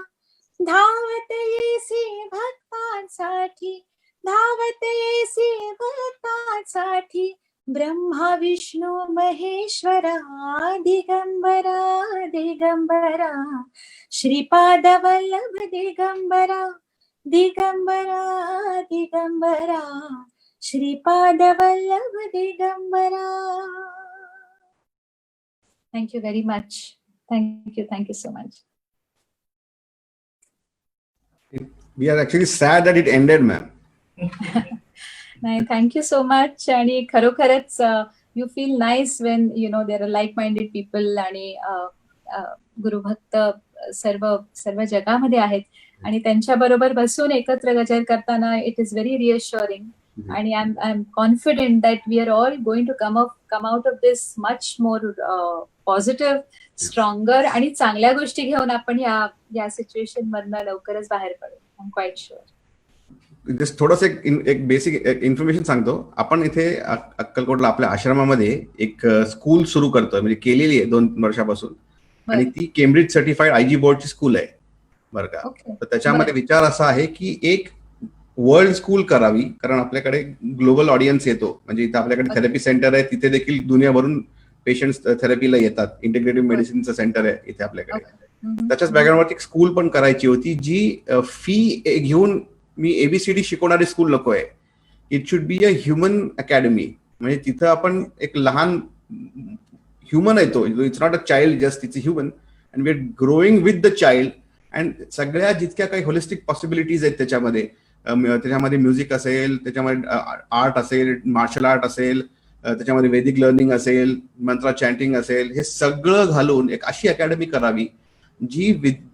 धावत येसी भक्तांसाठी धावत येसी भक्तांसाठी Brahma Vishnu Maheshwara Digambara Digambara Shripad Vallabh Digambara Digambara Digambara Shripad Vallabh Digambara. Thank you very much. Thank you so much. We are actually sad that it ended, ma'am. नाही, थँक्यू सो मच. आणि खरोखरच you feel nice when you know there R like minded people आणि गुरुभक्त सर्व जगामध्ये आहेत आणि त्यांच्या बरोबर बसून एकत्र गजर करताना इट इज व्हेरी रिअश्युअरिंग आणि I am confident that we are all going to come out of this much more positive, stronger आणि चांगल्या गोष्टी घेऊन आपण या सिच्युएशन मधनं लवकरच बाहेर पडू. I am quiet sure. Just थोडंसं एक बेसिक इन्फॉर्मेशन सांगतो. आपण इथे अक्कलकोटला आपल्या आश्रमामध्ये एक स्कूल सुरू करतोय, म्हणजे केलेली आहे 2 वर्षापासून, आणि ती केम्ब्रिज सर्टिफाईड IG बोर्डची स्कूल आहे बरं का. तर त्याच्यामध्ये विचार असा आहे की एक वर्ल्ड स्कूल करावी, कारण आपल्याकडे ग्लोबल ऑडियन्स येतो. म्हणजे इथे आपल्याकडे थेरपी सेंटर आहे, तिथे देखील दुनियाभरून पेशंट्स थेरपीला येतात. इंटिग्रेटिव्ह मेडिसिनचं सेंटर आहे इथे आपल्याकडे. त्याच्याच बॅकग्राऊंडवरती एक स्कूल पण करायची होती, जी फी घेऊन मी ABCD शिकवणारी स्कूल नको आहे. It should be a human academy. म्हणजे तिथं आपण एक लहान ह्युमन येतो, it's not a child just, it's a human and we are growing with the child. And सगळ्या जितक्या काही होलिस्टिक पॉसिबिलिटीज आहेत त्याच्यामध्ये म्युझिक असेल, त्याच्यामध्ये आर्ट असेल, मार्शल आर्ट असेल, त्याच्यामध्ये वैदिक लर्निंग असेल, मंत्रा चॅन्टिंग असेल, हे सगळं घालून एक अशी अकॅडमी करावी जी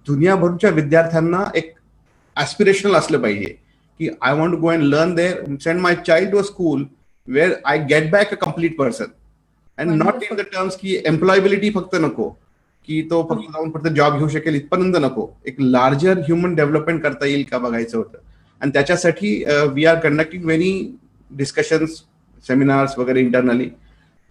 दुनियाभरच्या विद्यार्थ्यांना एक ॲस्पिरेशनल असलं पाहिजे की I want to go and learn there, send my child to a school where I get back a complete person. And not in the terms की एम्प्लॉयबिलिटी फक्त नको, की तो फक्त जाऊन फक्त जॉब घेऊ शकेल इथपर्यंत नको. एक लार्जर ह्युमन डेव्हलपमेंट करता येईल का बघायचं होतं. आणि त्याच्यासाठी we are conducting very discussions, seminars वगैरे इंटरनली.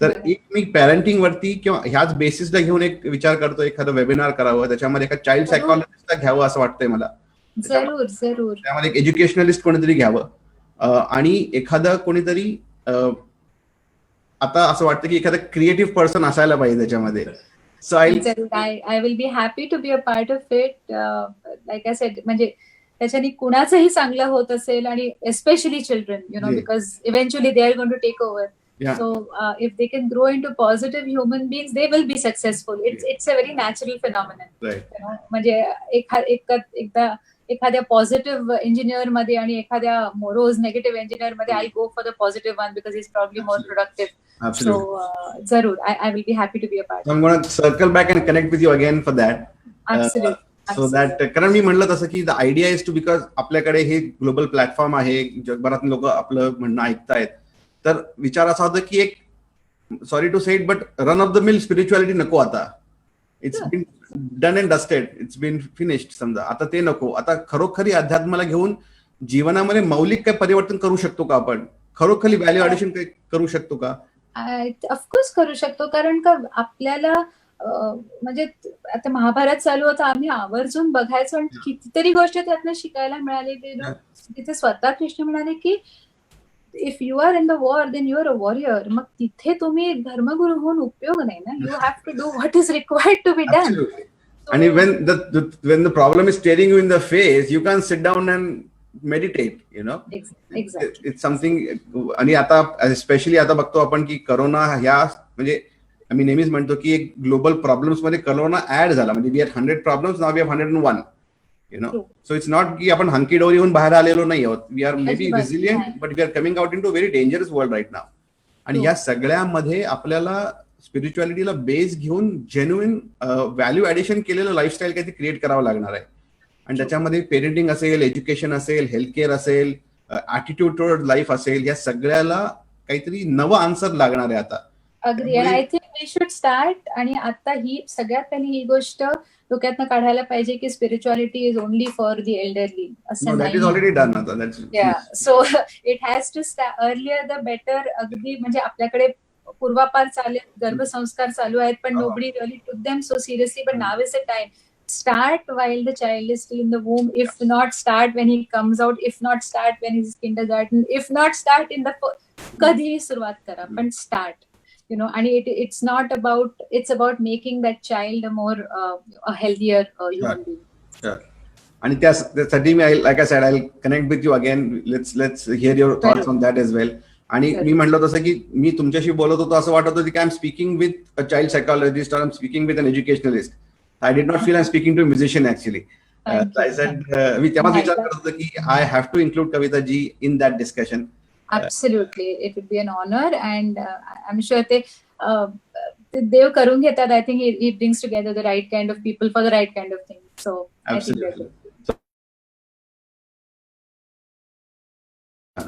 तर एक मी पॅरेंटिंग वरती किंवा ह्याच बेसिसला घेऊन एक विचार करतो, एखादं वेबिनार करावं, त्याच्यामध्ये एका चाइल्ड सायकॉलॉजिस्टला घ्यावं असं वाटतंय मला. जरूर जरूर. त्यामध्ये एक एज्युकेशनलिस्ट कोणीतरी घ्यावं आणि एखादं कोणीतरी आता असं वाटतं की एखादं क्रिएटिव्ह पर्सन असायला पाहिजे त्याच्यामध्ये. So I will be happy to be a part of it. Like I said, म्हणजे त्याच्याने कुणाचंही चांगलं होत असेल आणि especially children, you know, because eventually they are going to take over. So if they can grow into positive human beings, they will be successful. It's a very natural phenomenon. Right. You know, म्हणजे एखाद्या positive engineer मध्ये आणि एखाद्या रोज negative engineer मध्ये I go for the positive one because is probably more productive. So जरूर I will be happy to be a part. I'm going to circle back and connect with you again for that. Absolutely. So that कारण मी म्हणलं तसं की the idea is to, because आपल्याकडे हे global platform आहे, जगभरात लोक आपलं म्हणणं ऐकतायत. तर विचार असा होता की एक, sorry to say it, but run of the mill spirituality नको आता. It's been done and dusted, it's been finished. समजा आता ते नको. आता खरोखरी अध्यात्माला घेऊन जीवनामध्ये मौलिक काय परिवर्तन करू शकतो का आपण? खरोखरी व्हॅल्यू ॲडिशन करू शकतो का? ऑफकोर्स करू शकतो. कारण का आपल्याला म्हणजे आता महाभारत चालू होतं, आम्ही आवर्जून बघायचो आणि कितीतरी गोष्टी त्यातनं शिकायला मिळाली. तिथे स्वतः कृष्ण म्हणाले की if you are in the war then you are a warrior. मग तिथे तुम्ही धर्मगुरू होऊन उपयोग नाही ना. You have to do what is required to be done. आणि when the problem is staring you in the face, you can't sit down and meditate, you know. Exactly. It's something. आणि आता स्पेशली आता बघतो आपण की corona ह्या, म्हणजे आम्ही नेहमीच म्हणतो की एक ग्लोबल प्रॉब्लेम्स मध्ये करोना ऍड झाला. म्हणजे we have 100 problems, now we have 101, you know. So it's not की आपण हंकी डोरी होऊन बाहेर आलेलो नाही आहोत. We are maybe resilient, but we are coming out into very dangerous world right now. आणि या सगळ्यामध्ये आपल्याला स्पिरिच्युअलिटीला बेस घेऊन जेन्युइन व्हॅल्यू ऍडिशन केलेलं लाईफस्टाईल काहीतरी क्रिएट करावं लागणार आहे. आणि त्याच्यामध्ये पेरेंटिंग असेल, एज्युकेशन असेल, हेल्थ केअर असेल, ऍटिट्यूड टुवर्ड लाईफ असेल, या सगळ्याला काहीतरी नवं आन्सर लागणार आहे आता. Agree. And I think they should start. आणि आता ही सगळ्यात पहिली ही गोष्ट डोक्यातनं काढायला पाहिजे की spirituality is only for the elderly असं No, that नाही. is already done आता. That's so it has to earlier the better. अगदी म्हणजे आपल्याकडे पूर्वापार गर्भसंस्कार चालू आहेत पण nobody really took them so seriously. But now is a time. Start while the child is still in the womb. If not, start when he comes out. If not, start when he's kindergarten. If not, start in the कधीही सुरुवात करा पण start. And it's not about, it's about making that child a more a healthier human being. Sure. आणि त्यासाठी मी like I said, I'll connect with you again. Let's hear your thoughts on that as well. आणि मी म्हटलं तसं की मी तुमच्याशी बोलत होतो असं वाटत होतं की I am speaking with a child psychologist, I am speaking with an educationalist. I did not feel I'm speaking to a musician actually. I said, मी तेव्हाच विचार करत होतो की I have to include Kavita ji in that discussion. Absolutely, it would be an honor, and I'm sure ते देव करून घेतात. I think he brings together the right kind of people for the right kind of thing. So Absolutely.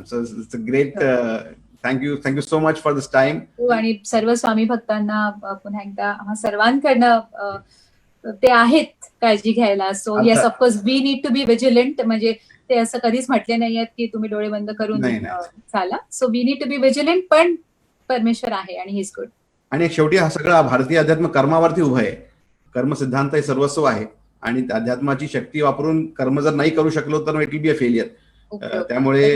So it's a great. Thank you so much for this time. आणि सर्व स्वामी भक्तांना पुन्हा एकदा आम्हा सर्वांकडनं ते आहेत काळजी घ्यायला. So yes, of course we need to be vigilant. म्हणजे ते असं कधीच म्हटले नाही आहेत की तुम्ही डोळे बंद करून चाला. So we need to be vigilant. पण परमेश्वर आहे आणि ही इज गुड. आणि शेवटी हा सगळा भारतीय अध्यात्म कर्मावरती उभा आहे. कर्म सिद्धांत हे सर्वस्व आहे आणि अध्यात्माची शक्ती वापरून कर्म जर नाही करू शकलो तर it will be a failure. त्यामुळे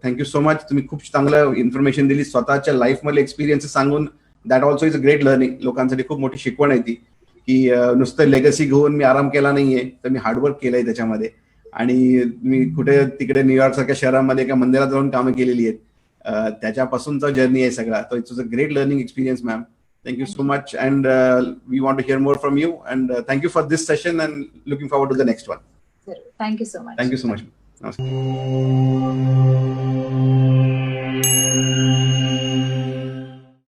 थँक्यू सो मच. तुम्ही खूप चांगलं इन्फॉर्मेशन दिली. स्वतःच्या लाईफमधले एक्सपिरियन्सेस सांगून that also is a great learning. लोकांसाठी खूप मोठी शिकवण आहे ती की नुसतं लेगसी घेऊन मी आराम केला नाहीये, तर मी हार्डवर्क केलंय त्याच्यामध्ये. आणि मी कुठे तिकडे न्यूयॉर्क सारख्या शहरामध्ये एका मंदिरात जाऊन कामं केलेली आहेत. त्याच्यापासूनचा जर्नी आहे सगळा. तो it's a great learning experience ma'am. Thank you so much and we want to hear more from you and thank you for this session and looking forward to the next one. Thank you so much. Thank you so much. नमस्कार.